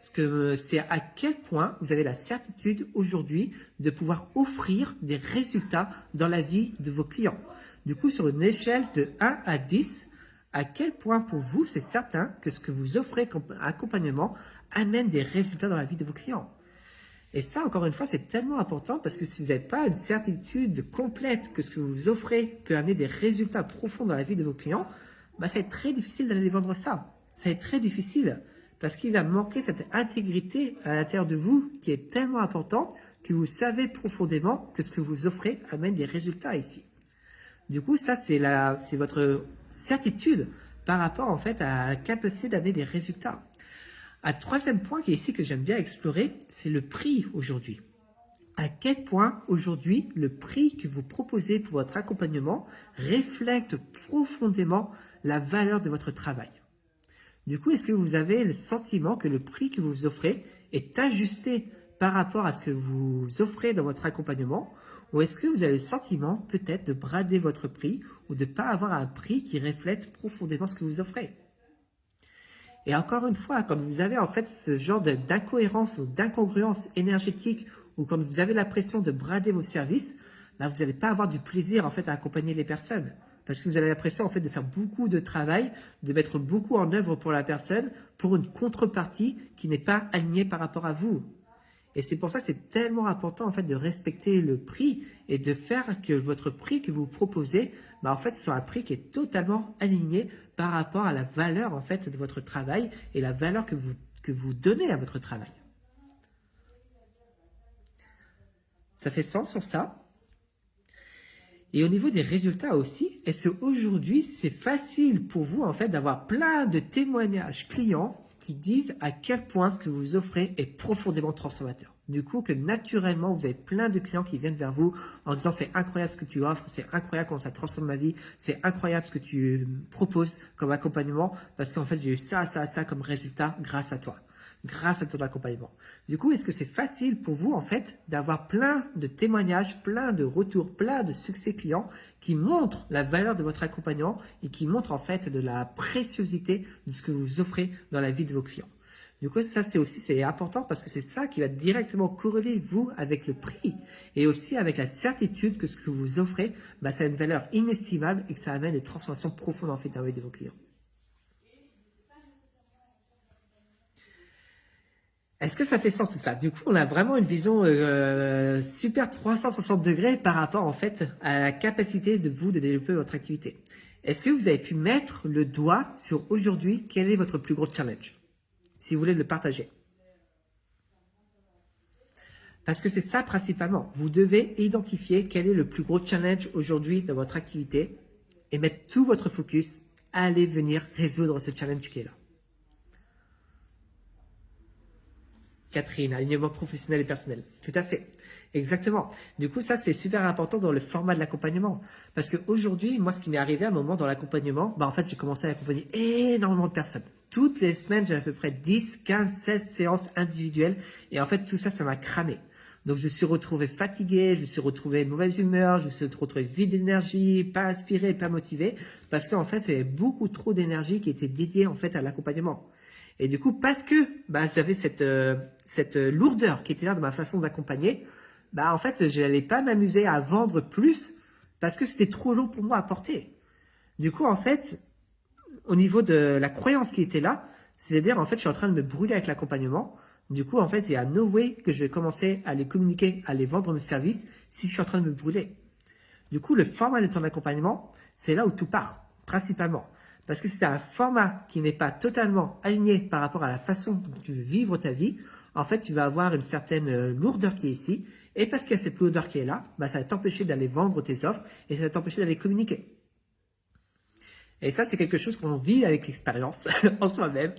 c'est à quel point vous avez la certitude aujourd'hui de pouvoir offrir des résultats dans la vie de vos clients. Du coup, sur une échelle de 1 à 10, à quel point pour vous, c'est certain que ce que vous offrez comme accompagnement amène des résultats dans la vie de vos clients. Et ça, encore une fois, c'est tellement important parce que si vous n'avez pas une certitude complète que ce que vous offrez peut amener des résultats profonds dans la vie de vos clients, c'est très difficile d'aller les vendre ça. Ça va être très difficile parce qu'il va manquer cette intégrité à l'intérieur de vous qui est tellement importante que vous savez profondément que ce que vous offrez amène des résultats ici. Du coup, ça, c'est votre certitude par rapport, en fait, à la capacité d'amener des résultats. Un troisième point qui est ici que j'aime bien explorer, c'est le prix aujourd'hui. À quel point, aujourd'hui, le prix que vous proposez pour votre accompagnement reflète profondément la valeur de votre travail. Du coup, est-ce que vous avez le sentiment que le prix que vous offrez est ajusté par rapport à ce que vous offrez dans votre accompagnement? Ou est-ce que vous avez le sentiment peut-être de brader votre prix ou de ne pas avoir un prix qui reflète profondément ce que vous offrez? Et encore une fois, quand vous avez en fait ce genre d'incohérence ou d'incongruence énergétique ou quand vous avez l'impression de brader vos services, vous n'allez pas avoir du plaisir en fait à accompagner les personnes. Parce que vous avez l'impression en fait de faire beaucoup de travail, de mettre beaucoup en œuvre pour la personne pour une contrepartie qui n'est pas alignée par rapport à vous. Et c'est pour ça que c'est tellement important en fait de respecter le prix et de faire que votre prix que vous proposez, en fait, soit un prix qui est totalement aligné par rapport à la valeur en fait de votre travail et la valeur que vous donnez à votre travail. Ça fait sens sur ça? Et au niveau des résultats aussi, est-ce qu'aujourd'hui, c'est facile pour vous en fait d'avoir plein de témoignages clients qui disent à quel point ce que vous offrez est profondément transformateur. Du coup, que naturellement, vous avez plein de clients qui viennent vers vous en disant c'est incroyable ce que tu offres, c'est incroyable comment ça transforme ma vie, c'est incroyable ce que tu proposes comme accompagnement parce qu'en fait, j'ai eu ça, ça, ça comme résultat grâce à toi, grâce à ton accompagnement. Du coup, est-ce que c'est facile pour vous en fait d'avoir plein de témoignages, plein de retours, plein de succès clients qui montrent la valeur de votre accompagnement et qui montrent en fait de la préciosité de ce que vous offrez dans la vie de vos clients? Du coup, ça c'est important parce que c'est ça qui va directement corréler vous avec le prix et aussi avec la certitude que ce que vous offrez, ça a une valeur inestimable et que ça amène des transformations profondes en fait dans la vie de vos clients. Est-ce que ça fait sens tout ça? Du coup, on a vraiment une vision super 360 degrés par rapport en fait à la capacité de vous de développer votre activité. Est-ce que vous avez pu mettre le doigt sur aujourd'hui quel est votre plus gros challenge? Si vous voulez le partager. Parce que c'est ça principalement. Vous devez identifier quel est le plus gros challenge aujourd'hui dans votre activité et mettre tout votre focus à aller venir résoudre ce challenge qui est là. Catherine, alignement professionnel et personnel. Tout à fait. Exactement. Du coup, ça, c'est super important dans le format de l'accompagnement. Parce qu'aujourd'hui, moi, ce qui m'est arrivé à un moment dans l'accompagnement, en fait, j'ai commencé à accompagner énormément de personnes. Toutes les semaines, j'ai à peu près 10, 15, 16 séances individuelles. Et en fait, tout ça, ça m'a cramé. Donc, je me suis retrouvé fatigué, je me suis retrouvé de mauvaise humeur, je me suis retrouvé vide d'énergie, pas inspiré, pas motivé. Parce qu'en fait, il y avait beaucoup trop d'énergie qui était dédiée, en fait, à l'accompagnement. Et du coup, parce que j'avais cette lourdeur qui était là dans ma façon d'accompagner, en fait, je n'allais pas m'amuser à vendre plus parce que c'était trop long pour moi à porter. Du coup, en fait, au niveau de la croyance qui était là, c'est-à-dire, en fait, je suis en train de me brûler avec l'accompagnement. Du coup, en fait, il y a no way que je vais commencer à les communiquer, à les vendre mes services si je suis en train de me brûler. Du coup, le format de ton accompagnement, c'est là où tout part, principalement. Parce que c'est un format qui n'est pas totalement aligné par rapport à la façon dont tu veux vivre ta vie. En fait, tu vas avoir une certaine lourdeur qui est ici. Et parce qu'il y a cette lourdeur qui est là, ça va t'empêcher d'aller vendre tes offres et ça va t'empêcher d'aller communiquer. Et ça, c'est quelque chose qu'on vit avec l'expérience en soi-même.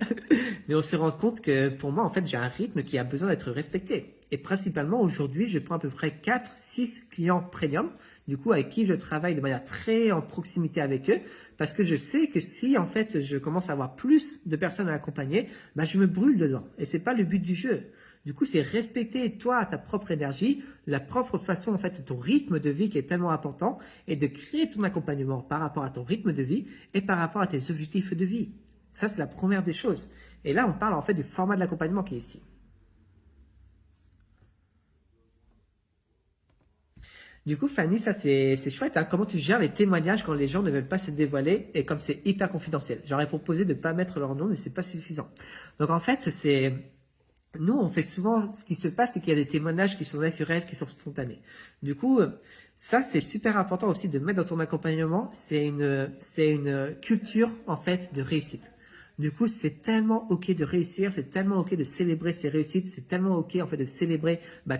Mais on se rend compte que pour moi, en fait, j'ai un rythme qui a besoin d'être respecté. Et principalement, aujourd'hui, je prends à peu près 4, 6 clients premium, du coup, avec qui je travaille de manière très en proximité avec eux, parce que je sais que si, en fait, je commence à avoir plus de personnes à accompagner, je me brûle dedans. Et c'est pas le but du jeu. Du coup, c'est respecter toi, ta propre énergie, la propre façon, en fait, ton rythme de vie qui est tellement important et de créer ton accompagnement par rapport à ton rythme de vie et par rapport à tes objectifs de vie. Ça, c'est la première des choses. Et là, on parle en fait du format de l'accompagnement qui est ici. Du coup, Fanny, ça c'est chouette. Comment tu gères les témoignages quand les gens ne veulent pas se dévoiler et comme c'est hyper confidentiel? J'aurais proposé de ne pas mettre leur nom, mais c'est pas suffisant. Donc en fait, nous, on fait souvent, ce qui se passe, c'est qu'il y a des témoignages qui sont naturels, qui sont spontanés. Du coup, ça, c'est super important aussi de mettre dans ton accompagnement. C'est une culture, en fait, de réussite. Du coup, c'est tellement ok de réussir, c'est tellement ok de célébrer ses réussites, c'est tellement ok en fait de célébrer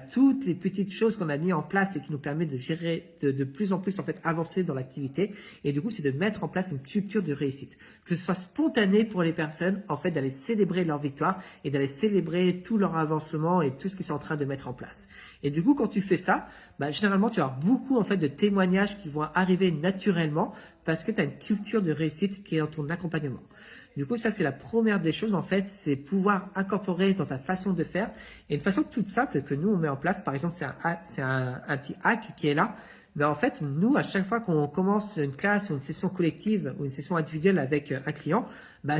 toutes les petites choses qu'on a mis en place et qui nous permet de gérer de plus en plus en fait avancer dans l'activité. Et du coup, c'est de mettre en place une culture de réussite, que ce soit spontané pour les personnes en fait d'aller célébrer leur victoire et d'aller célébrer tout leur avancement et tout ce qu'ils sont en train de mettre en place. Et du coup, quand tu fais ça, généralement, tu as beaucoup en fait de témoignages qui vont arriver naturellement parce que tu as une culture de réussite qui est dans ton accompagnement. Du coup, ça, c'est la première des choses, en fait, c'est pouvoir incorporer dans ta façon de faire. Et une façon toute simple que nous, on met en place, par exemple, c'est un petit hack qui est là. Mais en fait, nous, à chaque fois qu'on commence une classe ou une session collective ou une session individuelle avec un client,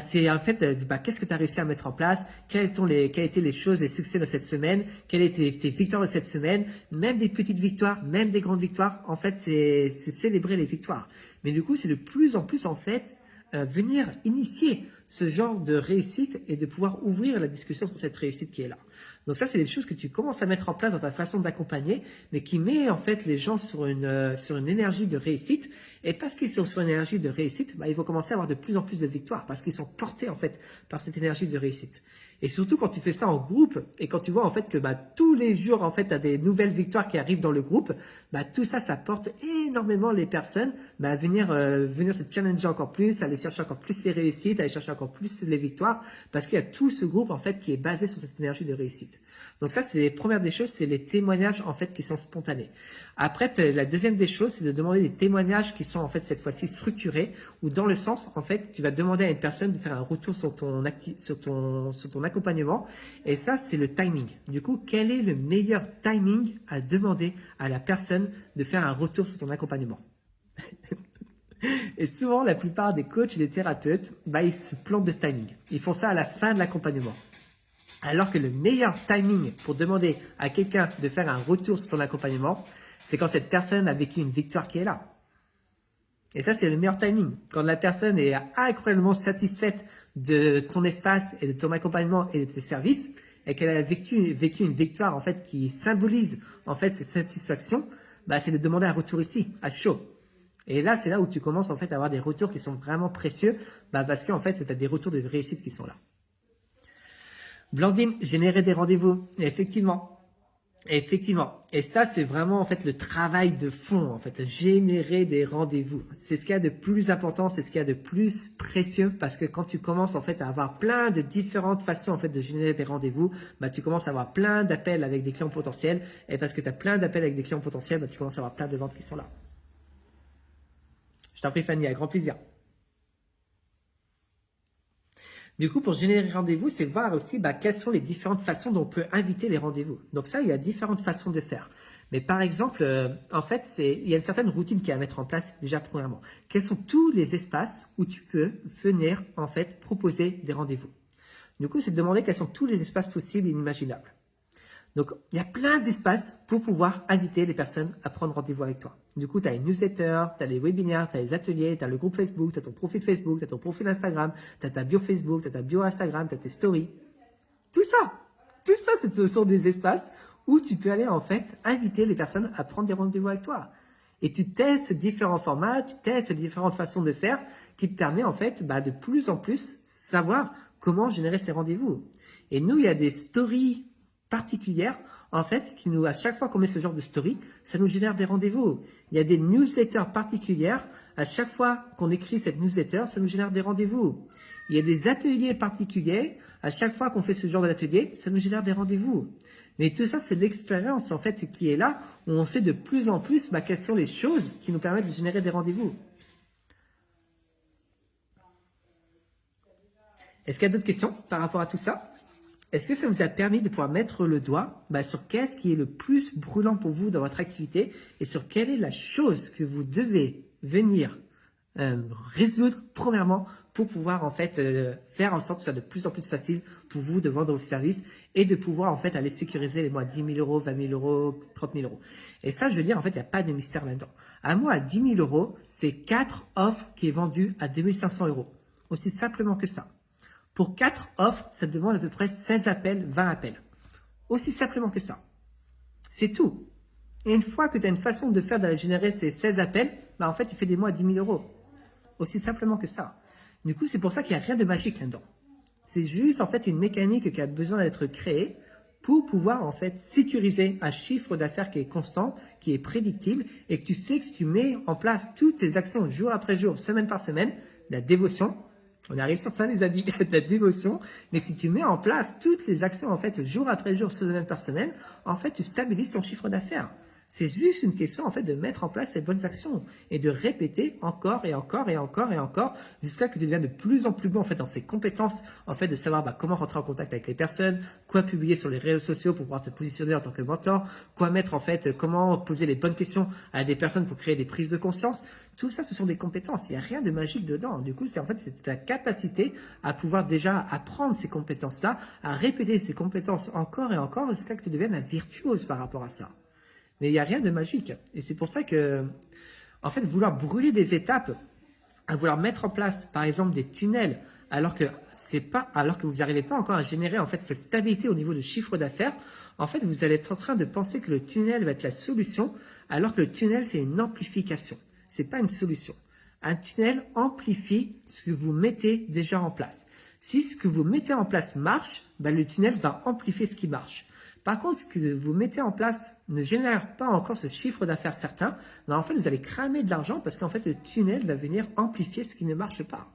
c'est en fait, qu'est-ce que tu as réussi à mettre en place? Quelles étaient les choses, les succès de cette semaine? Quelles étaient tes victoires de cette semaine? Même des petites victoires, même des grandes victoires. En fait, c'est célébrer les victoires. Mais du coup, c'est de plus en plus, en fait, venir initier ce genre de réussite et de pouvoir ouvrir la discussion sur cette réussite qui est là. Donc ça, c'est des choses que tu commences à mettre en place dans ta façon d'accompagner, mais qui met en fait les gens sur une énergie de réussite. Et parce qu'ils sont sur une énergie de réussite, bah, ils vont commencer à avoir de plus en plus de victoires parce qu'ils sont portés en fait par cette énergie de réussite. Et surtout quand tu fais ça en groupe et quand tu vois en fait que bah, tous les jours en fait tu as des nouvelles victoires qui arrivent dans le groupe, bah, tout ça, ça porte énormément les personnes bah, à venir se challenger encore plus, aller chercher encore plus les réussites, aller chercher encore plus les victoires parce qu'il y a tout ce groupe en fait qui est basé sur cette énergie de réussite. Donc ça, c'est les premières des choses, c'est les témoignages en fait qui sont spontanés. Après, la deuxième des choses, c'est de demander des témoignages qui sont en fait cette fois-ci structurés, ou dans le sens en fait, tu vas demander à une personne de faire un retour sur ton accompagnement, et ça, c'est le timing. Du coup, quel est le meilleur timing à demander à la personne de faire un retour sur ton accompagnement? Et souvent, la plupart des coachs et des thérapeutes, bah, ils se plantent de timing. Ils font ça à la fin de l'accompagnement. Alors que le meilleur timing pour demander à quelqu'un de faire un retour sur ton accompagnement, c'est quand cette personne a vécu une victoire qui est là. Et ça, c'est le meilleur timing. Quand la personne est incroyablement satisfaite de ton espace et de ton accompagnement et de tes services, et qu'elle a vécu une victoire en fait qui symbolise en fait cette satisfaction, bah, c'est de demander un retour ici, à chaud. Et là, c'est là où tu commences en fait à avoir des retours qui sont vraiment précieux, bah, parce qu'en fait, tu as des retours de réussite qui sont là. Blandine, générer des rendez-vous. Effectivement. Et ça, c'est vraiment en fait le travail de fond, en fait, générer des rendez-vous. C'est ce qu'il y a de plus important, c'est ce qu'il y a de plus précieux, parce que quand tu commences en fait à avoir plein de différentes façons en fait de générer des rendez-vous, bah tu commences à avoir plein d'appels avec des clients potentiels, et parce que tu as plein d'appels avec des clients potentiels, bah tu commences à avoir plein de ventes qui sont là. Je t'en prie Fanny, avec grand plaisir. Du coup, pour générer des rendez-vous, c'est voir aussi bah, quelles sont les différentes façons dont on peut inviter les rendez-vous. Donc ça, il y a différentes façons de faire. Mais par exemple, en fait, il y a une certaine routine qui est à mettre en place déjà premièrement. Quels sont tous les espaces où tu peux venir en fait proposer des rendez-vous? Du coup, c'est de demander quels sont tous les espaces possibles et inimaginables. Donc, il y a plein d'espaces pour pouvoir inviter les personnes à prendre rendez-vous avec toi. Du coup, tu as les newsletters, tu as les webinaires, tu as les ateliers, tu as le groupe Facebook, tu as ton profil Facebook, tu as ton profil Instagram, tu as ta bio Facebook, tu as ta bio Instagram, tu as tes stories. Tout ça, ce sont des espaces où tu peux aller en fait inviter les personnes à prendre des rendez-vous avec toi. Et tu testes différents formats, tu testes différentes façons de faire qui te permet en fait bah, de plus en plus savoir comment générer ces rendez-vous. Et nous, il y a des stories particulière, en fait, qui nous, à chaque fois qu'on met ce genre de story, ça nous génère des rendez-vous. Il y a des newsletters particulières, à chaque fois qu'on écrit cette newsletter, ça nous génère des rendez-vous. Il y a des ateliers particuliers, à chaque fois qu'on fait ce genre d'atelier, ça nous génère des rendez-vous. Mais tout ça, c'est l'expérience, en fait, qui est là, où on sait de plus en plus, bah, quelles sont les choses qui nous permettent de générer des rendez-vous. Est-ce qu'il y a d'autres questions par rapport à tout ça? Est-ce que ça vous a permis de pouvoir mettre le doigt sur qu'est-ce qui est le plus brûlant pour vous dans votre activité et sur quelle est la chose que vous devez venir résoudre premièrement pour pouvoir en fait faire en sorte que ce soit de plus en plus facile pour vous de vendre vos services et de pouvoir en fait aller sécuriser les mois à 10 000 euros, 20 000 euros, 30 000 euros. Et ça, je veux dire, en fait, il n'y a pas de mystère là-dedans. Un mois à 10 000 euros, c'est 4 offres qui est vendu à 2 500 euros. Aussi simplement que ça. Pour 4 offres, ça te demande à peu près 16 appels, 20 appels. Aussi simplement que ça. C'est tout. Et une fois que tu as une façon de faire d'aller générer ces 16 appels, bah en fait, tu fais des mois à 10 000 euros. Aussi simplement que ça. Du coup, c'est pour ça qu'il n'y a rien de magique là-dedans. C'est juste en fait une mécanique qui a besoin d'être créée pour pouvoir en fait sécuriser un chiffre d'affaires qui est constant, qui est prédictible et que tu sais que si tu mets en place toutes tes actions jour après jour, semaine par semaine, la dévotion, on arrive sur ça les amis, de la dévotion, mais si tu mets en place toutes les actions en fait jour après jour, semaine par semaine, en fait tu stabilises ton chiffre d'affaires. C'est juste une question en fait de mettre en place les bonnes actions et de répéter encore et encore et encore et encore jusqu'à ce que tu deviennes de plus en plus bon en fait dans ces compétences en fait de savoir comment rentrer en contact avec les personnes, quoi publier sur les réseaux sociaux pour pouvoir te positionner en tant que mentor, quoi mettre en fait, comment poser les bonnes questions à des personnes pour créer des prises de conscience. Tout ça, ce sont des compétences. Il n'y a rien de magique dedans. Du coup, c'est en fait ta capacité à pouvoir déjà apprendre ces compétences-là, à répéter ces compétences encore et encore jusqu'à ce que tu deviennes un virtuose par rapport à ça. Mais il n'y a rien de magique. Et c'est pour ça que, en fait, vouloir brûler des étapes, à vouloir mettre en place, par exemple, des tunnels, alors que vous n'arrivez pas encore à générer en fait cette stabilité au niveau du chiffre d'affaires, en fait, vous allez être en train de penser que le tunnel va être la solution, alors que le tunnel, c'est une amplification. C'est pas une solution. Un tunnel amplifie ce que vous mettez déjà en place. Si ce que vous mettez en place marche, le tunnel va amplifier ce qui marche. Par contre, ce que vous mettez en place ne génère pas encore ce chiffre d'affaires certain, en fait, vous allez cramer de l'argent parce qu'en fait, le tunnel va venir amplifier ce qui ne marche pas.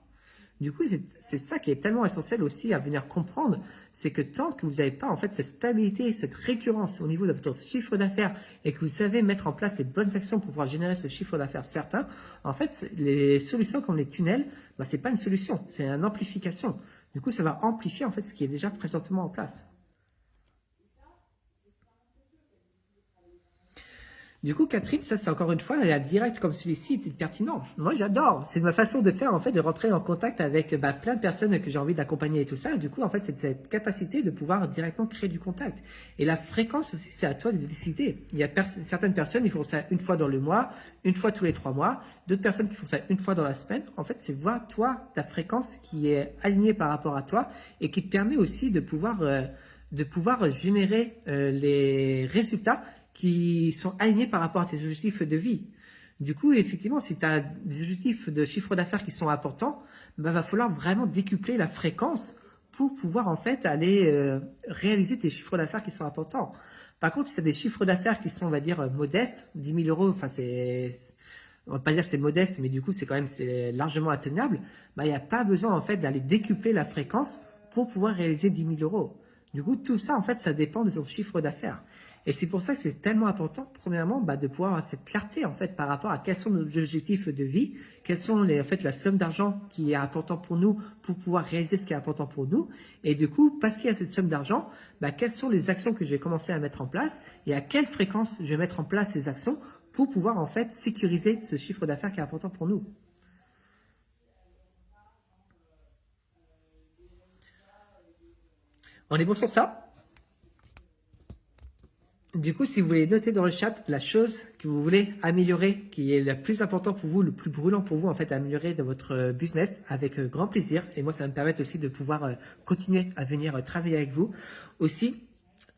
Du coup, c'est ça qui est tellement essentiel aussi à venir comprendre, c'est que tant que vous n'avez pas en fait cette stabilité, cette récurrence au niveau de votre chiffre d'affaires et que vous savez mettre en place les bonnes actions pour pouvoir générer ce chiffre d'affaires certain, en fait, les solutions comme les tunnels, c'est pas une solution, c'est une amplification. Du coup, ça va amplifier en fait ce qui est déjà présentement en place. Du coup, Catherine, ça c'est encore une fois, un direct comme celui-ci était pertinent. Moi, j'adore. C'est ma façon de faire, en fait, de rentrer en contact avec plein de personnes que j'ai envie d'accompagner et tout ça. Du coup, en fait, c'est cette capacité de pouvoir directement créer du contact. Et la fréquence aussi, c'est à toi de décider. Il y a certaines personnes qui font ça une fois dans le mois, une fois tous les 3 mois. D'autres personnes qui font ça une fois dans la semaine. En fait, c'est voir toi, ta fréquence qui est alignée par rapport à toi et qui te permet aussi de pouvoir générer les résultats qui sont alignés par rapport à tes objectifs de vie. Du coup, effectivement, si tu as des objectifs de chiffre d'affaires qui sont importants, va falloir vraiment décupler la fréquence pour pouvoir en fait aller réaliser tes chiffres d'affaires qui sont importants. Par contre, si tu as des chiffres d'affaires qui sont, on va dire, modestes, 10 000 euros, enfin on va pas dire que c'est modeste, mais du coup, c'est largement atteignable, il n'y a pas besoin en fait d'aller décupler la fréquence pour pouvoir réaliser 10 000 euros. Du coup, tout ça, en fait, ça dépend de ton chiffre d'affaires. Et c'est pour ça que c'est tellement important, premièrement, de pouvoir avoir cette clarté, en fait, par rapport à quels sont nos objectifs de vie, quels sont en fait, la somme d'argent qui est important pour nous pour pouvoir réaliser ce qui est important pour nous. Et du coup, parce qu'il y a cette somme d'argent, quelles sont les actions que je vais commencer à mettre en place et à quelle fréquence je vais mettre en place ces actions pour pouvoir, en fait, sécuriser ce chiffre d'affaires qui est important pour nous. On est bon sur ça? Du coup, si vous voulez noter dans le chat la chose que vous voulez améliorer, qui est la plus importante pour vous, le plus brûlant pour vous, en fait, à améliorer dans votre business, avec grand plaisir. Et moi, ça va me permettre aussi de pouvoir continuer à venir travailler avec vous. Aussi,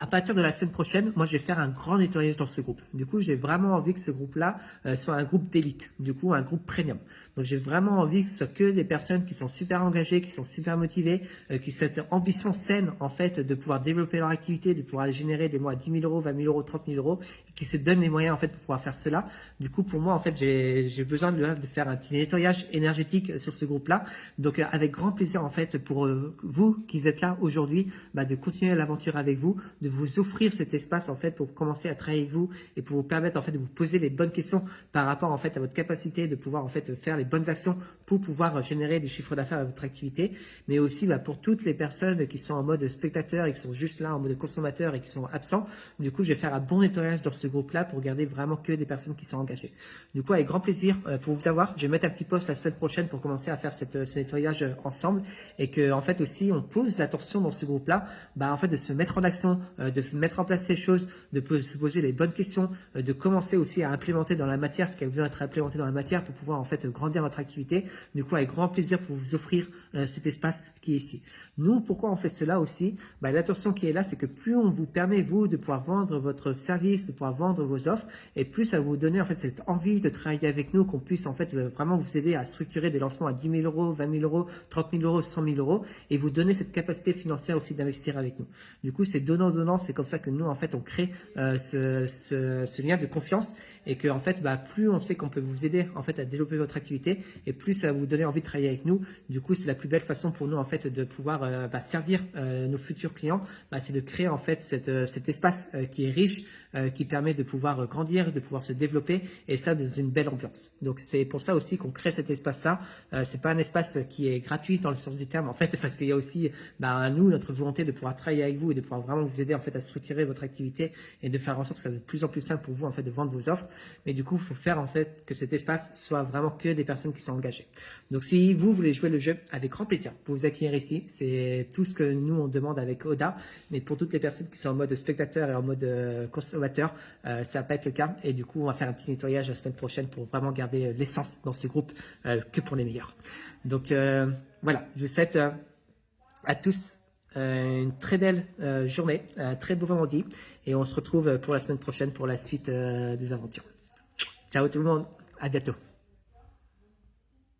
à partir de la semaine prochaine, moi, je vais faire un grand nettoyage dans ce groupe. Du coup, j'ai vraiment envie que ce groupe-là soit un groupe d'élite, du coup, un groupe premium. Donc, j'ai vraiment envie que ce soit que des personnes qui sont super engagées, qui sont super motivées, qui ont cette ambition saine, en fait, de pouvoir développer leur activité, de pouvoir générer des mois à 10 000 euros, 20 000 euros, 30 000 euros, et qui se donnent les moyens, en fait, pour pouvoir faire cela. Du coup, pour moi, en fait, j'ai besoin de faire un petit nettoyage énergétique sur ce groupe-là. Donc, avec grand plaisir, en fait, pour vous qui êtes là aujourd'hui, de continuer l'aventure avec vous, de vous offrir cet espace en fait pour commencer à travailler avec vous et pour vous permettre en fait de vous poser les bonnes questions par rapport en fait à votre capacité de pouvoir en fait faire les bonnes actions pour pouvoir générer du chiffre d'affaires à votre activité, mais aussi pour toutes les personnes qui sont en mode spectateur et qui sont juste là en mode consommateur et qui sont absents. Du coup, je vais faire un bon nettoyage dans ce groupe-là pour garder vraiment que des personnes qui sont engagées. Du coup, avec grand plaisir pour vous avoir, je vais mettre un petit post la semaine prochaine pour commencer à faire ce nettoyage ensemble et que en fait aussi on pose l'attention dans ce groupe-là, en fait de se mettre en action, de mettre en place ces choses, de se poser les bonnes questions, de commencer aussi à implémenter dans la matière ce qui a besoin d'être implémenté dans la matière pour pouvoir en fait grandir votre activité. Du coup, avec grand plaisir pour vous offrir cet espace qui est ici. Nous, pourquoi on fait cela aussi? L'attention qui est là, c'est que plus on vous permet, vous, de pouvoir vendre votre service, de pouvoir vendre vos offres, et plus ça va vous donner en fait cette envie de travailler avec nous, qu'on puisse en fait vraiment vous aider à structurer des lancements à 10 000 euros, 20 000 euros, 30 000 euros, 100 000 euros, et vous donner cette capacité financière aussi d'investir avec nous. Du coup, c'est donnant-donnant, c'est comme ça que nous, en fait, on crée ce lien de confiance et que, en fait, plus on sait qu'on peut vous aider, en fait, à développer votre activité et plus ça va vous donner envie de travailler avec nous. Du coup, c'est la plus belle façon pour nous, en fait, de pouvoir servir nos futurs clients. C'est de créer, en fait, cet espace qui est riche, qui permet de pouvoir grandir, de pouvoir se développer et ça dans une belle ambiance. Donc, c'est pour ça aussi qu'on crée cet espace-là. C'est pas un espace qui est gratuit dans le sens du terme, en fait, parce qu'il y a aussi, nous, notre volonté de pouvoir travailler avec vous et de pouvoir vraiment vous aider en fait à structurer votre activité et de faire en sorte que ça soit de plus en plus simple pour vous en fait de vendre vos offres. Mais du coup, il faut faire en fait que cet espace soit vraiment que des personnes qui sont engagées. Donc si vous voulez jouer le jeu, avec grand plaisir, vous vous accueillir ici. C'est tout ce que nous on demande avec Oda. Mais pour toutes les personnes qui sont en mode spectateur et en mode consommateur, ça va pas être le cas. Et du coup, on va faire un petit nettoyage la semaine prochaine pour vraiment garder l'essence dans ce groupe que pour les meilleurs. Donc voilà, je vous souhaite à tous une très belle journée, très beau vendredi, et on se retrouve pour la semaine prochaine pour la suite des aventures. Ciao tout le monde, à bientôt.